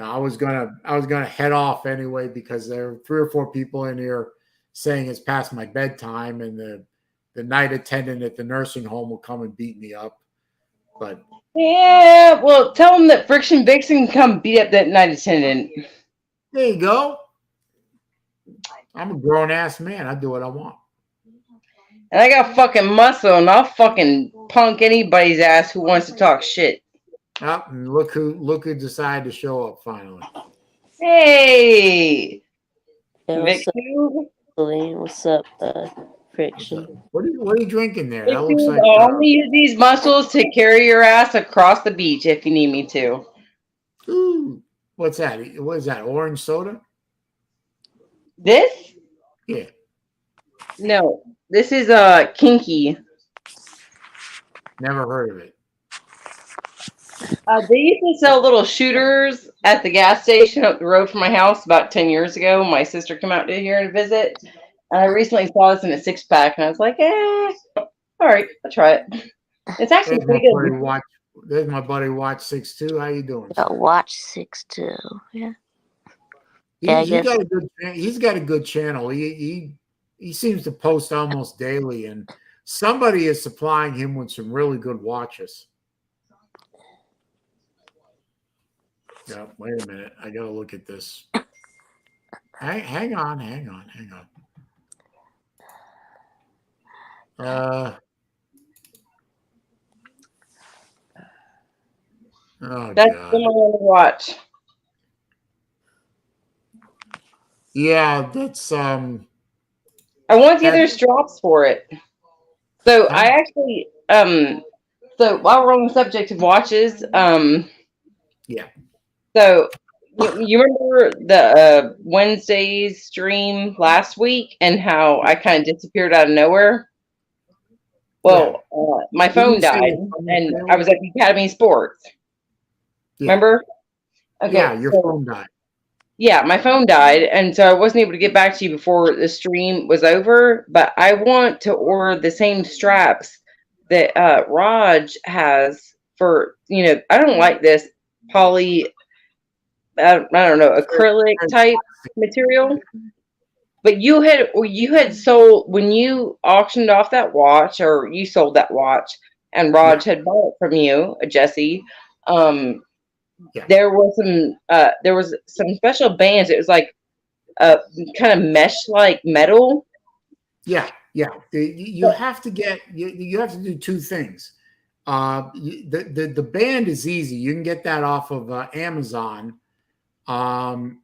I was gonna head off anyway because there are 3 or 4 people in here saying it's past my bedtime, and the night attendant at the nursing home will come and beat me up. But yeah, well, tell them that Friction Vixen can come beat up that night attendant. There you go. I'm a grown ass man. I do what I want. And I got fucking muscle, and I'll fucking punk anybody's ass who wants to talk shit. Oh, and look who decided to show up finally. Hey, Yeah, what's up, Victor. Celine? What's up, Friction? What are you drinking there? That looks Victor, like I'll only use these muscles to carry your ass across the beach if you need me to. ooh, what's that? What is that? Orange soda? This? Yeah. No, this is kinky. Never heard of it. They used to sell little shooters at the gas station up the road from my house about 10 years ago. My sister came out to here to visit. And I recently saw this in a 6-pack, and I was like, all right, I'll try it. It's actually There's my pretty buddy good. Watch. There's my buddy Watch 6'2". How you doing? Watch 6'2". Yeah. He, Yeah, I he guess. got a good. He's got a good channel. He seems to post almost daily, and somebody is supplying him with some really good watches. Yeah, wait a minute. I gotta look at this. Hang on. Oh That's the God. one I want to watch. Yeah, that's I want the other straps for it. So I actually so while we're on the subject of watches, yeah. so you remember the Wednesday's stream last week and how I kind of disappeared out of nowhere? Well, my phone you say died your phone and failed? I was at the Academy Sports. Yeah. Remember? Okay, Yeah, your so- phone died. Yeah, my phone died, and so I wasn't able to get back to you before the stream was over. But I want to order the same straps that Raj has for, I don't like this poly, I don't know, acrylic type material. But you had sold, when you auctioned off that watch, or you sold that watch, and Raj had bought it from you, Jesse. There was some special bands. It was like kind of mesh like metal. Yeah. You have to get you have to do two things. The band is easy. You can get that off of Amazon.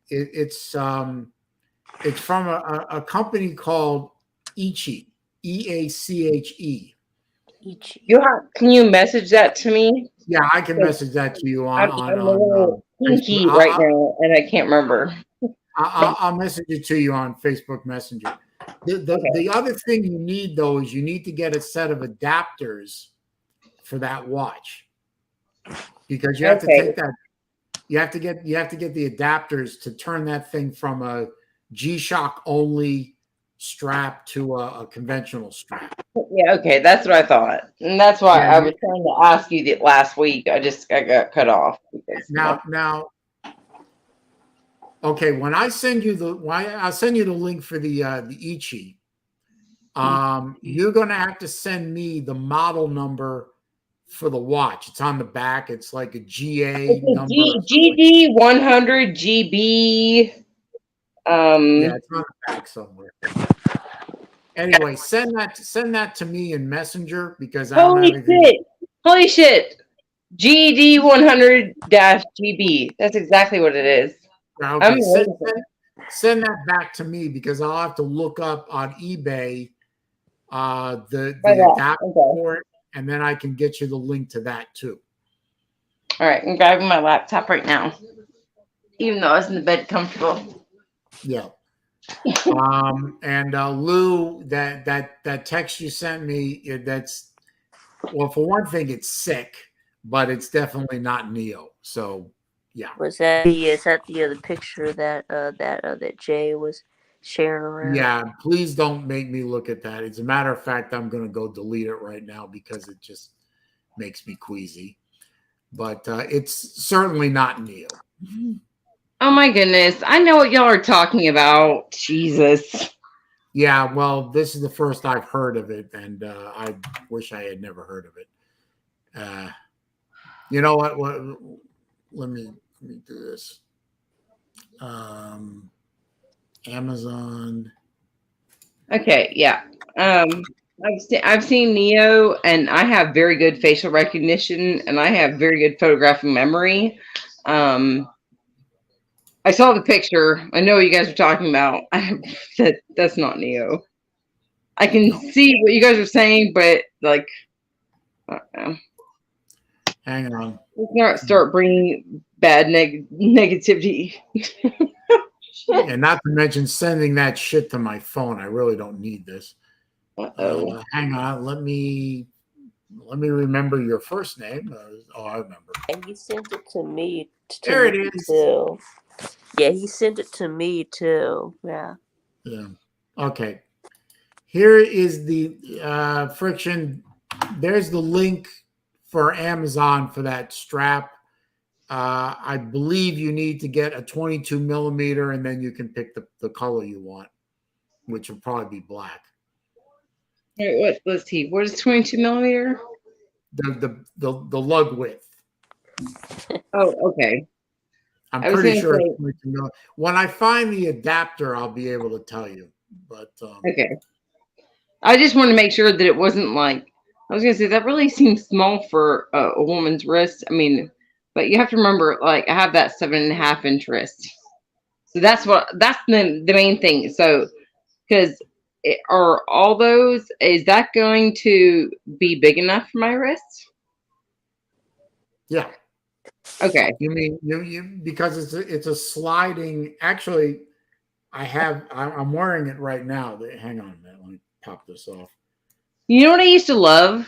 It's from a company called Ichi, EACHE. Can you message that to me? Yeah, I can message that to you on I'm a little kinky Facebook. right now, and I can't remember. I'll message it to you on Facebook Messenger. The other thing you need, though, is you need to get a set of adapters for that watch, because you have to take that. You have to get the adapters to turn that thing from a G-Shock only strap to a conventional strap. Yeah, okay, that's what I thought, and that's why I was trying to ask you that last week. I got cut off. Now, okay. When I send you I'll send you the link for the Ichi. You're gonna have to send me the model number for the watch. It's on the back. It's like a GA number. GD 100 GB. Yeah, it's on the back somewhere. Anyway, send that to me in Messenger, because I don't have anything. Holy shit! GD 100-GB. That's exactly what it is. Okay, send that back to me, because I'll have to look up on eBay the adapter for it, and then I can get you the link to that too. All right, I'm grabbing my laptop right now, even though I was in the bed comfortable. Yeah. And Lou, that text you sent me, well, for one thing, it's sick, but it's definitely not Neo. So yeah. Is that the other picture that Jay was sharing around? Yeah, please don't make me look at that. As a matter of fact, I'm gonna go delete it right now, because it just makes me queasy. But it's certainly not Neo. Oh my goodness. I know what y'all are talking about. Jesus. Yeah, well, this is the first I've heard of it, and I wish I had never heard of it. You know what? Let me do this. Amazon. Okay, yeah. I've seen Neo, and I have very good facial recognition, and I have very good photographic memory. Um, I saw the picture. I know what you guys are talking about. That's not Neo. I can No. see what you guys are saying, but like, Hang on. let's not start bringing bad negativity. And not to mention sending that shit to my phone. I really don't need this. Uh-oh. Hang on. Let me remember your first name. I remember. And he sent it to me. There it is. Too. Yeah, he sent it to me too. Yeah. Yeah. Okay. Here is the Friction. There's the link for Amazon for that strap. I believe you need to get a 22 millimeter, and then you can pick the color you want, which will probably be black. Wait, let's see. What is 22 millimeter? The lug width. Oh, okay. I'm I was pretty gonna sure say- it's 22 millimeter. When I find the adapter, I'll be able to tell you. But Okay. I just wanted to make sure that it wasn't like, I was gonna say that really seems small for a woman's wrist. I mean, but you have to remember, like, I have that 7.5-inch wrist, so that's the main thing. So, because are all those, is that going to be big enough for my wrist? yeah. Okay. You mean you because it's a sliding. Actually, I'm wearing it right now. Hang on a minute. Let me pop this off. You know what I used to love?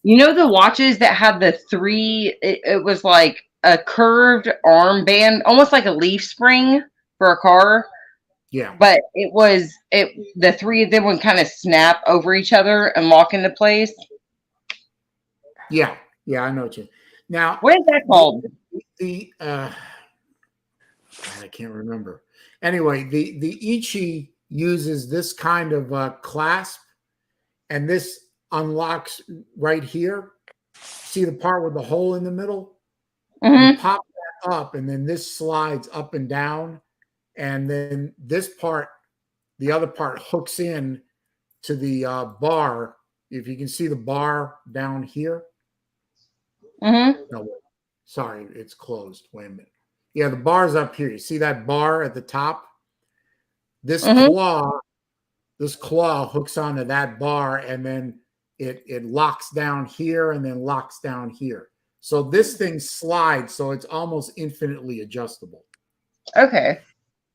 You know the watches that had the three, it was like a curved armband, almost like a leaf spring for a car, Yeah. but the three of them would kind of snap over each other and lock into place. Yeah. Yeah, I know what you. Now, What is that called? the God, I can't remember. Anyway, the Ichi uses this kind of clasp, and this unlocks right here. See the part with the hole in the middle? Mhm. You pop that up, and then this slides up and down, and then this part, the other part, hooks in to the bar. If you can see the bar down here. Mhm. No, sorry, it's closed. Wait a minute. Yeah, the bar's up here. You see that bar at the top? This claw hooks onto that bar, and then it locks down here and then locks down here. So this thing slides, so it's almost infinitely adjustable. Okay.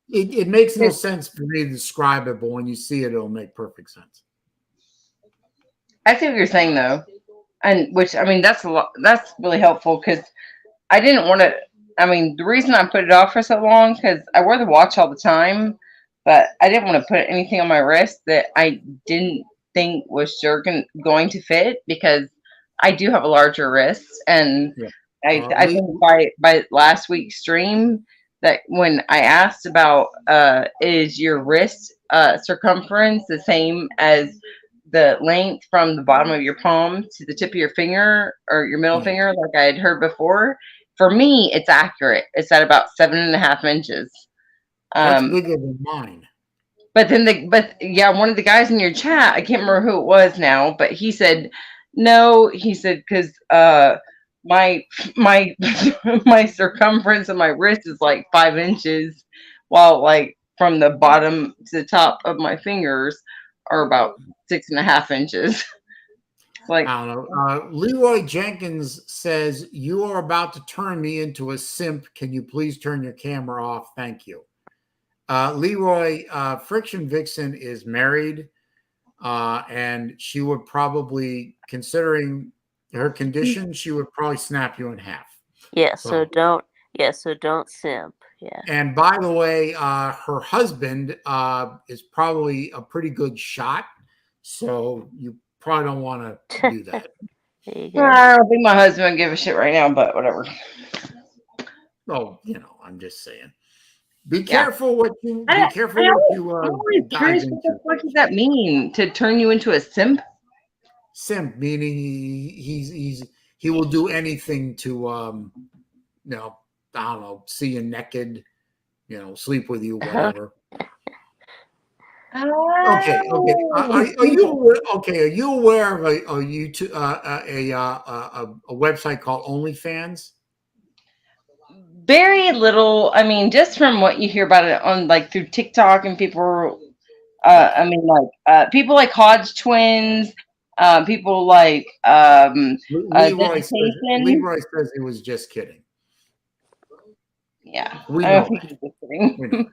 It makes no sense for me to describe it, but when you see it, it'll make perfect sense. I see what you're saying though, and which, I mean, that's really helpful because I didn't want to. I mean, the reason I put it off for so long because I wear the watch all the time, but I didn't want to put anything on my wrist that I didn't think was going to fit because I do have a larger wrist, and Yeah. I think by last week's stream that when I asked about is your wrist circumference the same as the length from the bottom of your palm to the tip of your finger or your middle finger, like I had heard before. For me, it's accurate. It's at about 7.5 inches. That's bigger than mine. But then one of the guys in your chat, I can't remember who it was now, but he said, no, he said, because my my circumference of my wrist is like 5 inches, while like from the bottom to the top of my fingers are about 6.5 inches. Like, I don't know. Leroy Jenkins says, you are about to turn me into a simp. Can you please turn your camera off? Thank you. Leroy, Friction Vixen is married, and she would probably, considering her condition, she would probably snap you in half. Yeah, so don't simp. Yeah. And by the way, her husband is probably a pretty good shot, so you probably don't want to do that. There you go. I don't think my husband would give a shit right now, but whatever. Oh, I'm just saying. Be careful what you. I'm always dive curious what the into. fuck does that mean? To turn you into a simp? Simp meaning he will do anything to I don't know, see you naked, sleep with you, whatever. Okay, okay. Are you aware, okay? Are you aware of a YouTube a website called OnlyFans? Very little. I mean, just from what you hear about it on like through TikTok and people. I mean, like people like Hodge twins. People like Vegetation. Leroy says he was just kidding. Yeah, We I know don't think that. he's just kidding. We know.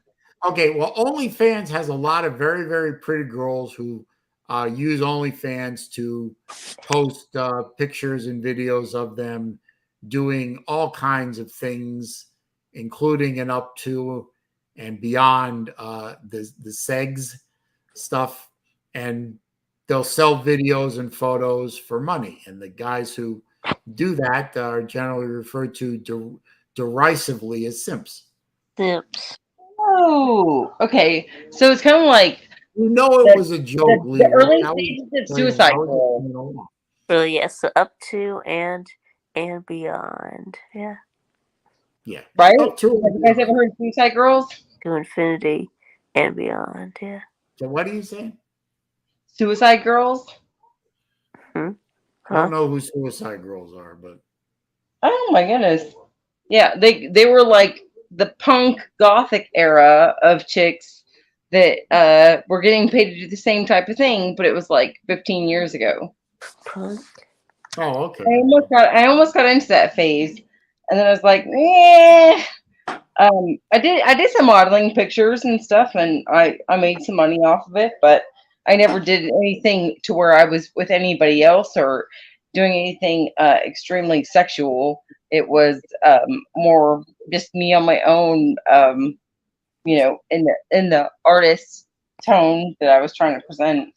Okay, well, OnlyFans has a lot of very, very pretty girls who use OnlyFans to post pictures and videos of them doing all kinds of things, including and up to and beyond the segs stuff. And they'll sell videos and photos for money. And the guys who do that are generally referred to derisively as simps. Simps. Oh, okay. So it's kind of like You know it was a joke, the Leroy. early That was- stages of Suicide that was- Girl, you know, Really, yes. So up to and beyond. Yeah. yeah. right? Up to Have you guys ever heard of Suicide Girls? To infinity and beyond. Yeah. So what do you say? Suicide Girls? I Huh? don't know who Suicide Girls are, but Oh my goodness. Yeah, they were like the punk gothic era of chicks that were getting paid to do the same type of thing, but it was like 15 years ago. Punk. oh, okay. I almost got into that phase, and then I was like, eh. I did some modeling pictures and stuff, and I made some money off of it, but I never did anything to where I was with anybody else or doing anything extremely sexual. It was more just me on my own, you know, in the artist tone that I was trying to present.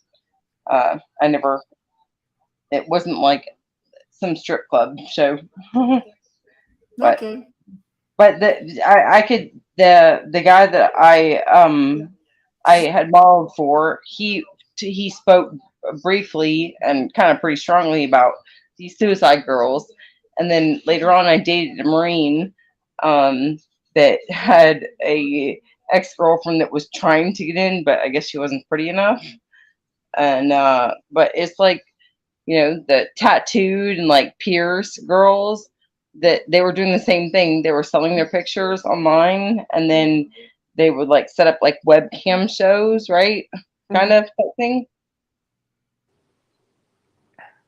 It wasn't like some strip club show. But Okay. but I could the guy that I had modeled for, he spoke briefly and kind of pretty strongly about these Suicide Girls, and then later on I dated a Marine that had a ex-girlfriend that was trying to get in, but I guess she wasn't pretty enough. And but it's like, you know, the tattooed and like pierce girls, that they were doing the same thing. They were selling their pictures online, and then they would like set up like webcam shows, right? Kind of type thing.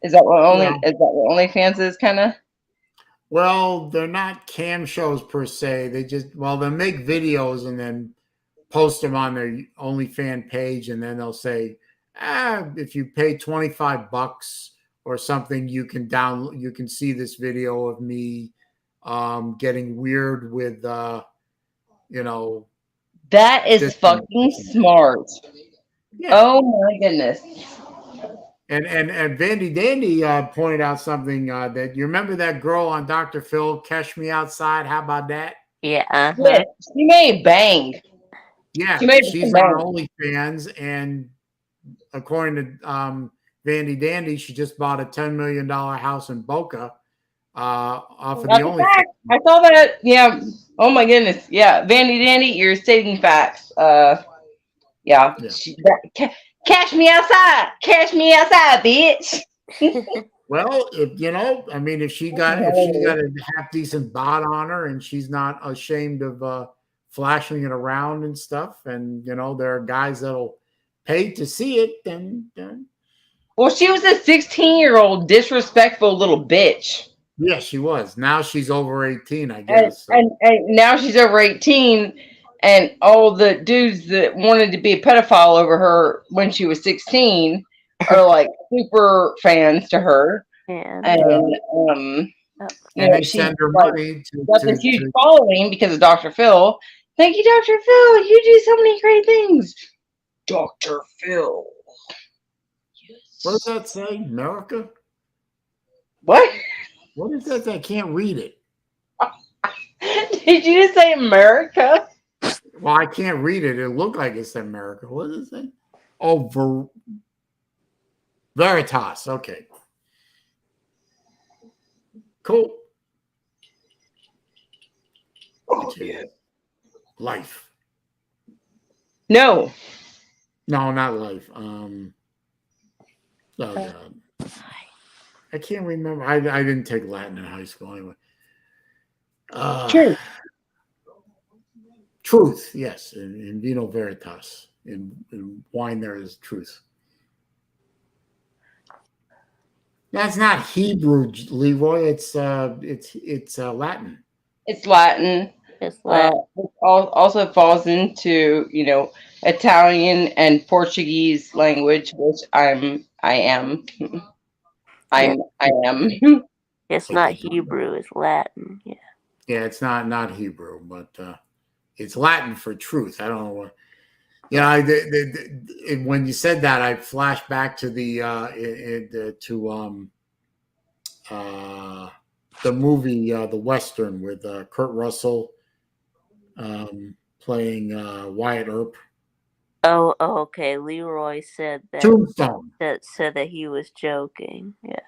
Is that what OnlyFans is, kind of? Well, they're not cam shows per se. They'll make videos and then post them on their OnlyFans page, and then they'll say, if you pay $25 or something, you can see this video of me getting weird with you know. That is This- fucking smart. Yeah. Oh my goodness. And Vandy Dandy pointed out something that you remember that girl on Dr. Phil, Catch Me Outside. How about that? Yeah. Yeah, she made bang. Yeah, She made she's bang. on OnlyFans, and according to Vandy Dandy, she just bought a $10 million house in Boca off of the That's a OnlyFans. fact. I saw that. Yeah. Oh my goodness. Yeah. Vandy Dandy, you're stating facts. Yeah. Yeah. Catch me outside. Catch me outside, bitch. Well, if she got a half decent bod on her and she's not ashamed of flashing it around and stuff, and there are guys that'll pay to see it, then Well, she was a 16-year-old disrespectful little bitch. yeah, she was. Now she's over 18, I guess. so. And now she's over 18, and all the dudes that wanted to be a pedophile over her when she was 16 are like super fans to her. Yeah. And And they send her money got this huge following because of Dr. Phil. Thank you, Dr. Phil. You do so many great things. Dr. Phil. What does that say? America? What? What is that? I can't read it. Did you just say America? Well, I can't read it. It looked like it said America. What does it say? Oh, Veritas. Okay. Cool. Oh, Life. No. No, not life. Oh God. I can't remember. I didn't take Latin in high school anyway. True. Truth, yes. In vino veritas. In wine there is truth. That's not Hebrew, Leroy. It's Latin. It's Latin. It's Latin. It also falls into, Italian and Portuguese language, which I am. It's not Hebrew. It's Latin. Yeah. Yeah, it's not Hebrew, but it's Latin for truth. I don't know what. When you said that, I flashed back to the movie, the Western with Kurt Russell playing Wyatt Earp. Oh, okay. Leroy said that. Tombstone. That said that he was joking. Yeah.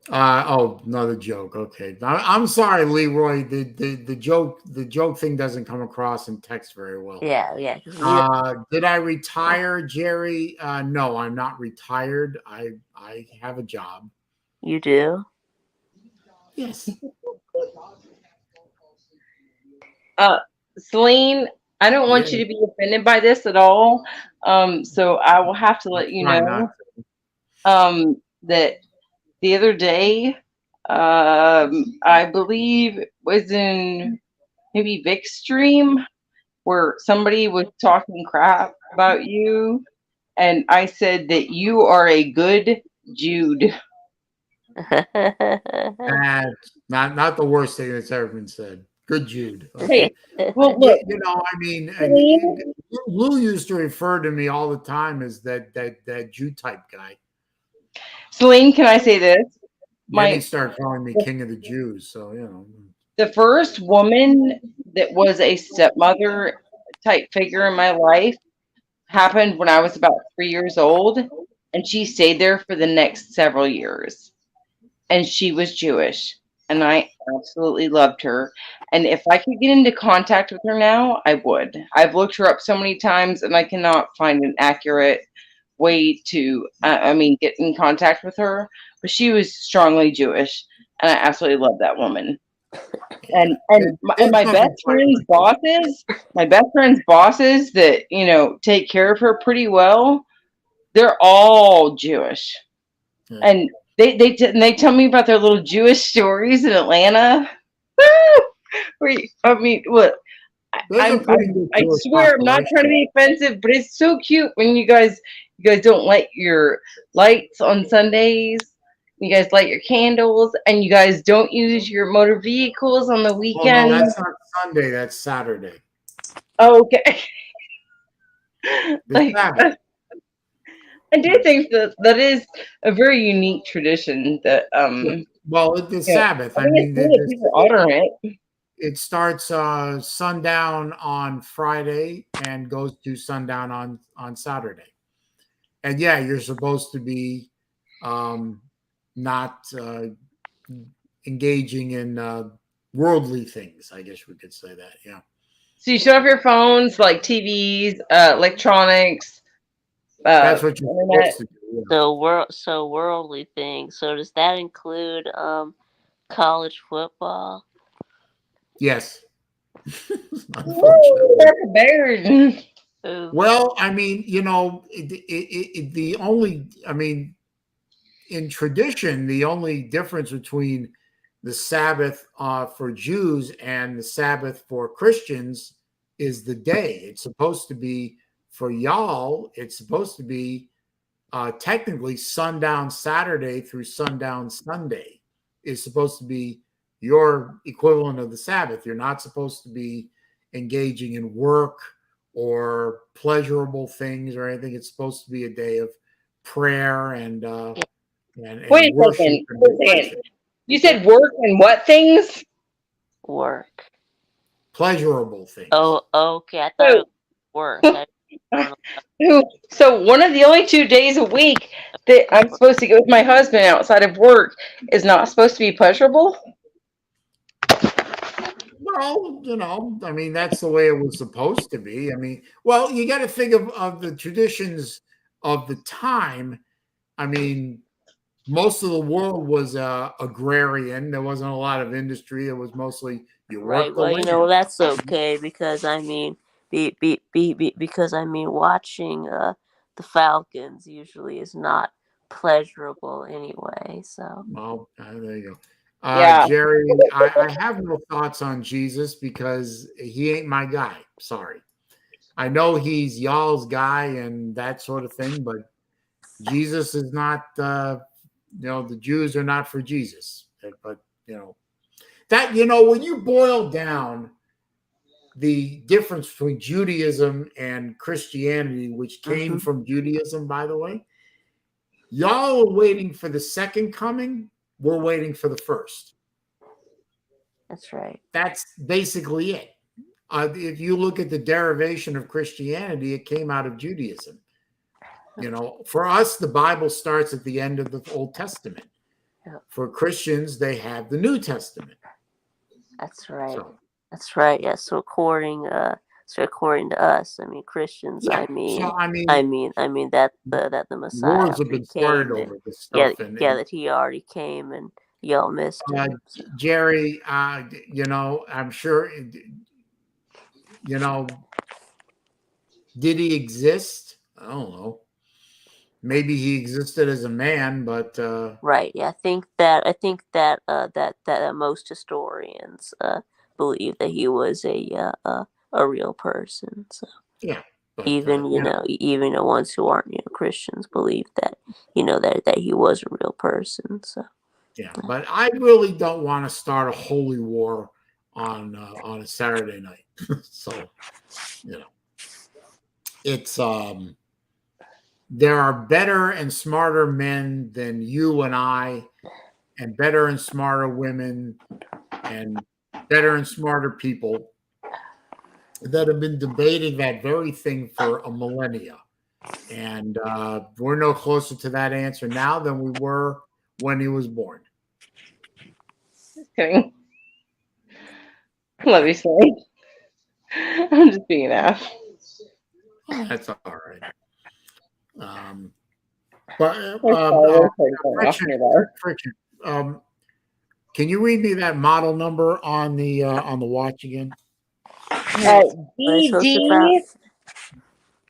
Another joke. Okay, I'm sorry, Leroy. The joke thing doesn't come across in text very well. Yeah. Did I retire, Jerry? No, I'm not retired. I have a job. You do? Yes. Celine, I don't want you to be offended by this at all. So I will have to let you know that the other day, I believe it was in maybe Vic's stream, where somebody was talking crap about you, and I said that you are a good Jude. Not the worst thing that's ever been said. Good Jude. Okay. Hey, well, look, Lou used to refer to me all the time as that Jude type guy. Celine, can I say this? Then he started calling me King of the Jews. So, the first woman that was a stepmother type figure in my life happened when I was about 3 years old, and she stayed there for the next several years. And she was Jewish, and I absolutely loved her. And if I could get into contact with her now, I would. I've looked her up so many times, and I cannot find an accurate way to get in contact with her, but she was strongly Jewish, and I absolutely love that woman. And my best friend's bosses that take care of her pretty well, they're all Jewish. And they tell me about their little Jewish stories in Atlanta. I swear I'm not trying to be offensive, but it's so cute when you guys don't light your lights on Sundays. You guys light your candles, and you guys don't use your motor vehicles on the weekends. Oh, no, that's not Sunday. That's Saturday. Oh, okay. I do think that is a very unique tradition. That well, the Sabbath. It starts sundown on Friday and goes to sundown on Saturday. And yeah, you're supposed to be not engaging in worldly things. I guess we could say that. Yeah. So you shut off your phones, like TVs, electronics. That's what you're supposed to do. Yeah. So worldly things. So does that include college football? Yes. Unfortunately. Well, in tradition, the only difference between the Sabbath for Jews and the Sabbath for Christians is the day. It's supposed to be, for y'all, it's supposed to be technically sundown Saturday through sundown Sunday is supposed to be your equivalent of the Sabbath. You're not supposed to be engaging in work or pleasurable things or anything. It's supposed to be a day of prayer and wait a second. You said work and what things? Work. Pleasurable things. Oh, okay. I thought it was work. So one of the only 2 days a week that I'm supposed to get with my husband outside of work is not supposed to be pleasurable? I mean, that's the way it was supposed to be. I mean, well, you got to think of the traditions of the time. I mean, most of the world was agrarian. There wasn't a lot of industry. It was mostly you Right. work the Well, land. that's okay because I mean, because I mean, watching the Falcons usually is not pleasurable anyway. So Well, there you go. Yeah. Jerry, I have no thoughts on Jesus because he ain't my guy. Sorry. I know he's y'all's guy and that sort of thing, but Jesus is not, the Jews are not for Jesus. But, when you boil down the difference between Judaism and Christianity, which came from Judaism, by the way, y'all are waiting for the second coming. We're waiting for the first. that's right. That's basically it. If you look at the derivation of Christianity, it came out of Judaism. For us, the Bible starts at the end of the Old Testament. Yeah. For Christians, they have the New Testament. That's right. So, That's right. Yeah. So according to us, I mean Christians. yeah. I mean, So, I mean that the Messiah wars have been started came over this yeah, stuff. that he already came and y'all missed him. So. Jerry, I'm sure, did he exist? I don't know. Maybe he existed as a man, but Right. Yeah. I think that most historians believe that he was a real person. So yeah. But, even even the ones who aren't Christians believe that that he was a real person. So yeah. But I really don't want to start a holy war on a Saturday night. So it's there are better and smarter men than you and I, and better and smarter women, and better and smarter people that have been debating that very thing for a millennia. And we're no closer to that answer now than we were when he was born. Just kidding. Love you, Slade. I'm just being an ass. That's all right. But Friction, can you read me that model number on the watch again? BD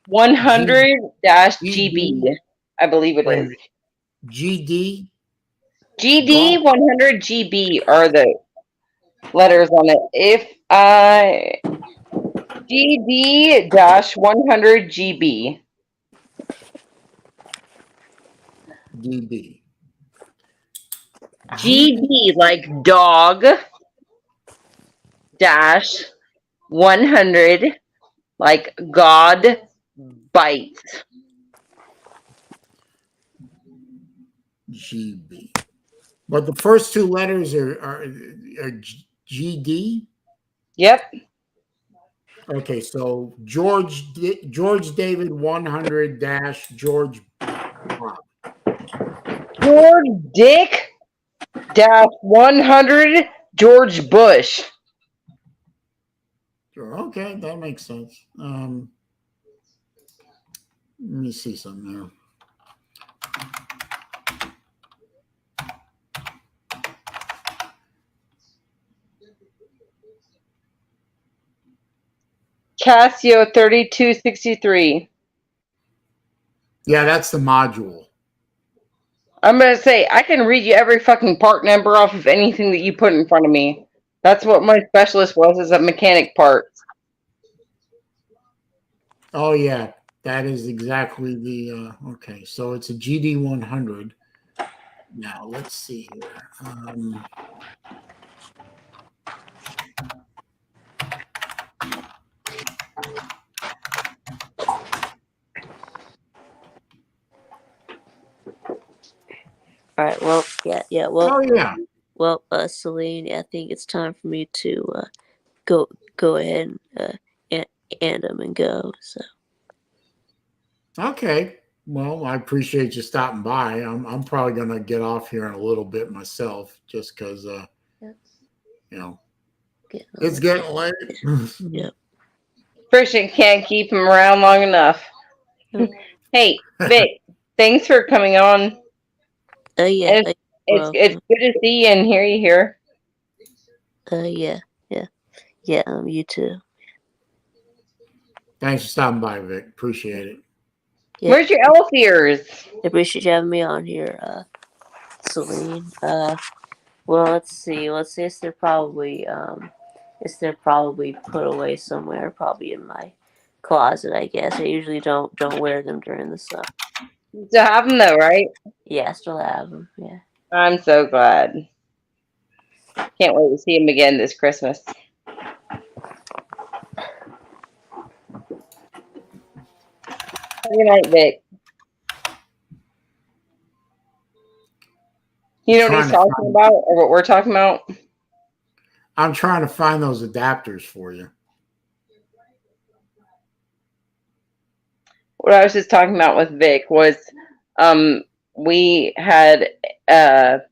100-GB, I believe it is. GD? GD 100-GB are the letters on it. If GD-100-GB. DB. GD like dog dash 100 like God bites. GB. But the first two letters are GD? Yep. Okay, so George David 100 dash George Bob. George Dick dash 100 George Bush. Okay, that makes sense. Let me see something there. Casio 3263. Yeah, that's the module. I'm going to say, I can read you every fucking part number off of anything that you put in front of me. That's what my specialist was, is a mechanic parts. Oh, yeah. That is exactly the, okay. So it's a GD 100. Now, let's see here. all right. Well, yeah. Well, Oh, yeah. Well, Celine, I think it's time for me to go ahead and end them and go. So. Okay. Well, I appreciate you stopping by. I'm probably gonna get off here in a little bit myself, just because It's getting late. Yep. Christian can't keep him around long enough. Hey, Vic, thanks for coming on. Yeah. And it's good to see you and hear you here. Yeah. You too. Thanks for stopping by, Vic. Appreciate it. Yeah. Where's your elf ears? I appreciate you having me on here, Celine. Well, let's see. It's they're probably put away somewhere, probably in my closet, I guess. I usually don't wear them during the summer. You still have them though, right? Yeah, I still have them. Yeah. I'm so glad. Can't wait to see him again this Christmas. Good night, Vic. You know what he's talking about, or what we're talking about? I'm trying to find those adapters for you. What I was just talking about with Vic was, we had at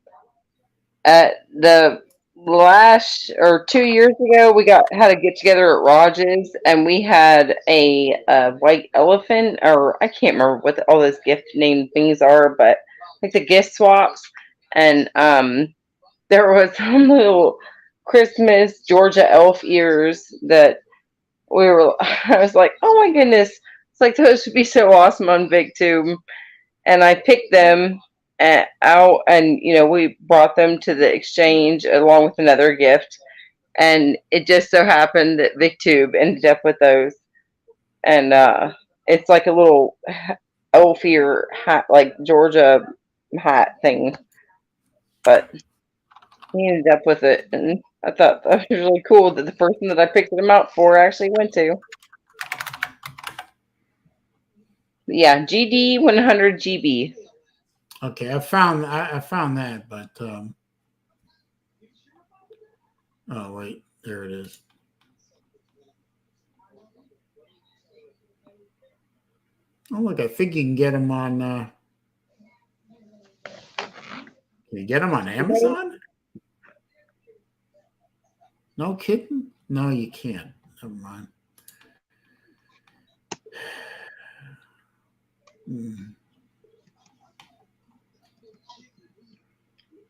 the last or 2 years ago, we had a get together at Rogers, and we had a white elephant, or I can't remember what all those gift name things are, but like the gift swaps, and there was some little Christmas Georgia elf ears that I was like, oh my goodness, it's like those would be so awesome on VicTube, and I picked them out, and we brought them to the exchange along with another gift, and it just so happened that VicTube ended up with those, and it's like a little elf ear hat, like Georgia hat thing, but he ended up with it, and I thought that was really cool that the person that I picked them out for actually went to. Yeah, GD 100 GB. Okay, I found that, but oh wait, there it is. Oh look, I think you can get them on. Can you get them on Amazon? No kidding? No, you can't. Never mind.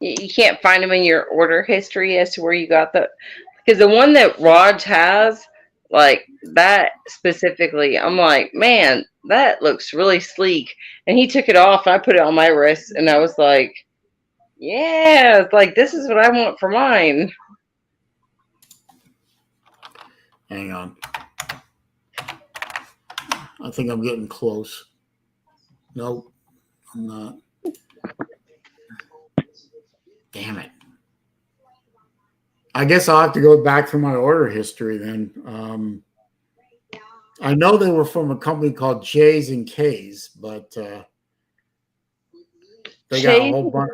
You can't find them in your order history as to where you got because the one that Raj has, like that specifically, I'm like, man, that looks really sleek. And he took it off, and I put it on my wrist, and I was like, yeah, it's like this is what I want for mine. Hang on. I think I'm getting close. Nope, I'm not. Damn it. I guess I'll have to go back through my order history then. I know they were from a company called J's and K's, but they got a whole bunch.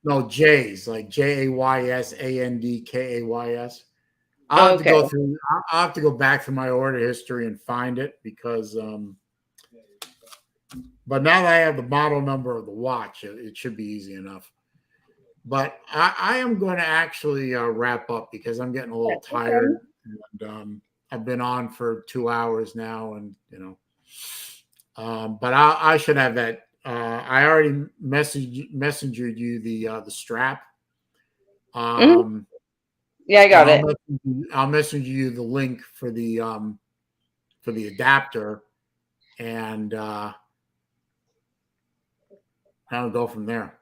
No, J's, like JAYSANDKAYS. I'll have to go through. I'll have to go back through my order history and find it because. But now that I have the model number of the watch, it should be easy enough. But I am going to actually wrap up because I'm getting a little tired. And, I've been on for 2 hours now, and but I should have that. I already messengered you the strap. Yeah, I got it. I'll message you the link for the adapter, and I'll go from there.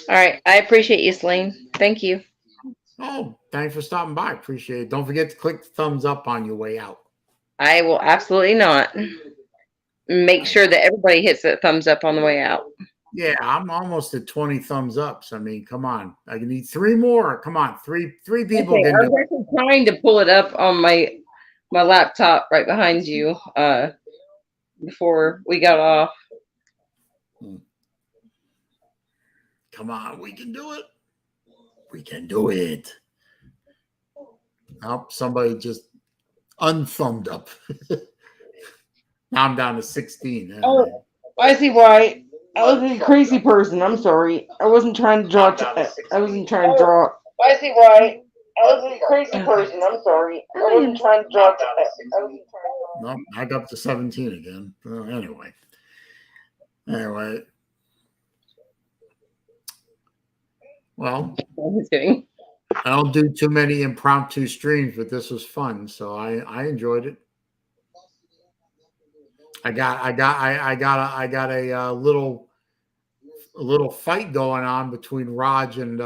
All right. I appreciate you, Celine. Thank you. Oh, thanks for stopping by. Appreciate it. Don't forget to click the thumbs up on your way out. I will absolutely not. Make sure that everybody hits that thumbs up on the way out. Yeah, I'm almost at 20 thumbs ups. I mean, come on. I need 3 more. Come on. Three people. Okay, I was actually trying to pull it up on my laptop right behind you before we got off. Come on, we can do it. We can do it. Oh, somebody just unthumbed up. Now I'm down to 16. Oh, I see why. I was a crazy person. I'm sorry. I wasn't trying to draw. I wasn't trying to draw. I see why. was a crazy person. I'm sorry. I wasn't trying to draw No, back up to 17 again. Anyway. Well, I'm just kidding. I don't do too many impromptu streams, but this was fun, so I enjoyed it. I got a little fight going on between Raj and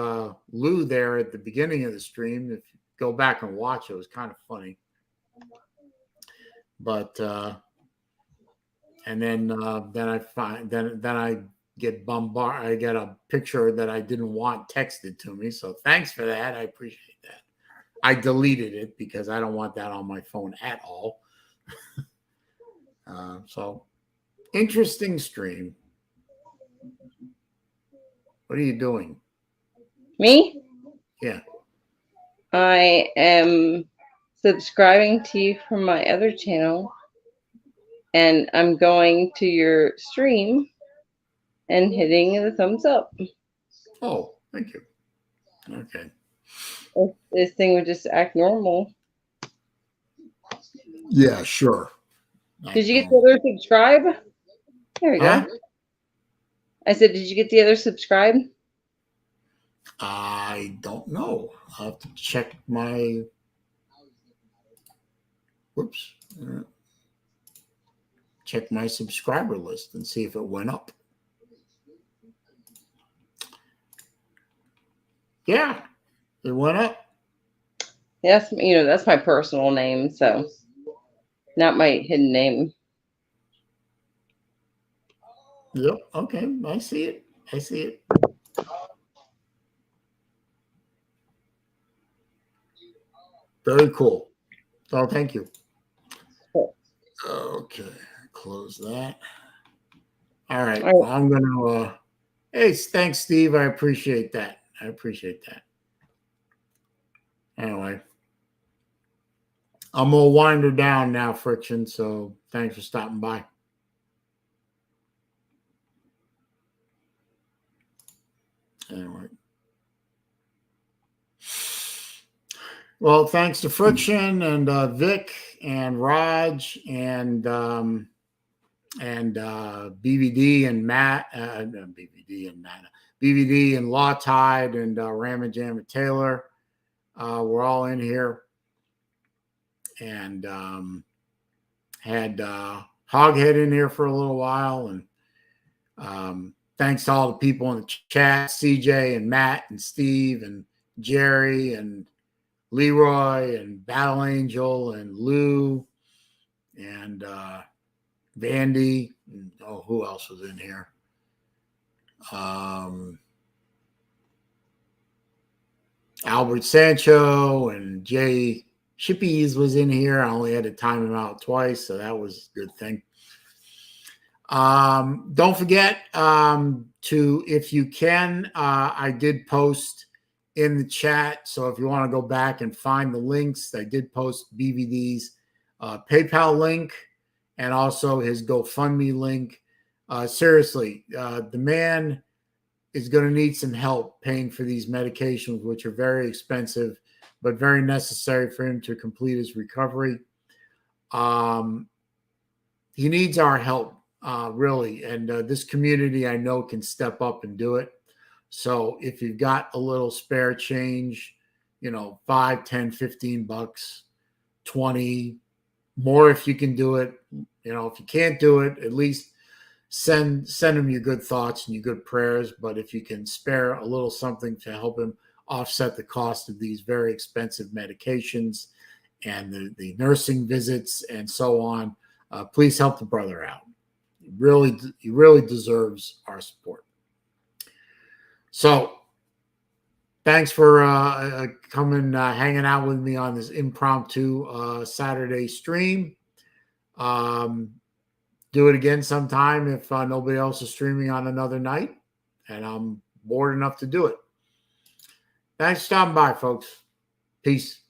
Lou there at the beginning of the stream. If you go back and watch, it was kind of funny. But and then I get bombarded. I get a picture that I didn't want texted to me. So thanks for that. I appreciate that. I deleted it because I don't want that on my phone at all. So interesting stream. What are you doing? Me? Yeah. I am subscribing to you from my other channel, and I'm going to your stream and hitting the thumbs up. Oh, thank you. Okay. If this thing would just act normal. Yeah, sure. Did you get the other subscribe? There we Huh? go. I said, did you get the other subscribe? I don't know. I'll have to check my. Whoops. Check my subscriber list and see if it went up. Yeah, it went up. Yes, that's my personal name, so not my hidden name. Yep. Okay. I see it. I see it. Very cool. Oh, thank you. Cool. Okay. Close that. All right. All right. Well, I'm going to, hey, thanks, Steve. I appreciate that. Anyway, I'm going to wind her down now, Friction. So thanks for stopping by. Anyway. Well, thanks to Friction and Vic and Raj and BVD and Matt, BVD and Law Tide and Ramajam and Taylor. We're all in here and had Hoghead in here for a little while. And thanks to all the people in the chat, CJ and Matt and Steve and Jerry and Leroy and Battle Angel and Lou and Vandy. And, who else was in here? Albert Sancho and Jay Shippies was in here. I only had to time him out twice, so that was a good thing. Don't forget to, if you can, I did post in the chat. So if you want to go back and find the links, I did post BVD's PayPal link and also his GoFundMe link. Seriously, the man is going to need some help paying for these medications, which are very expensive, but very necessary for him to complete his recovery. He needs our help, really. And this community, I know, can step up and do it. So if you've got a little spare change, $5, 10, 15 bucks, 20 more, if you can do it, if you can't do it, at least send him your good thoughts and your good prayers. But if you can spare a little something to help him offset the cost of these very expensive medications and the nursing visits and so on, please help the brother out. He really deserves our support. So thanks for coming, hanging out with me on this impromptu Saturday stream. Do it again sometime if nobody else is streaming on another night, and I'm bored enough to do it. Thanks for stopping by, folks. Peace.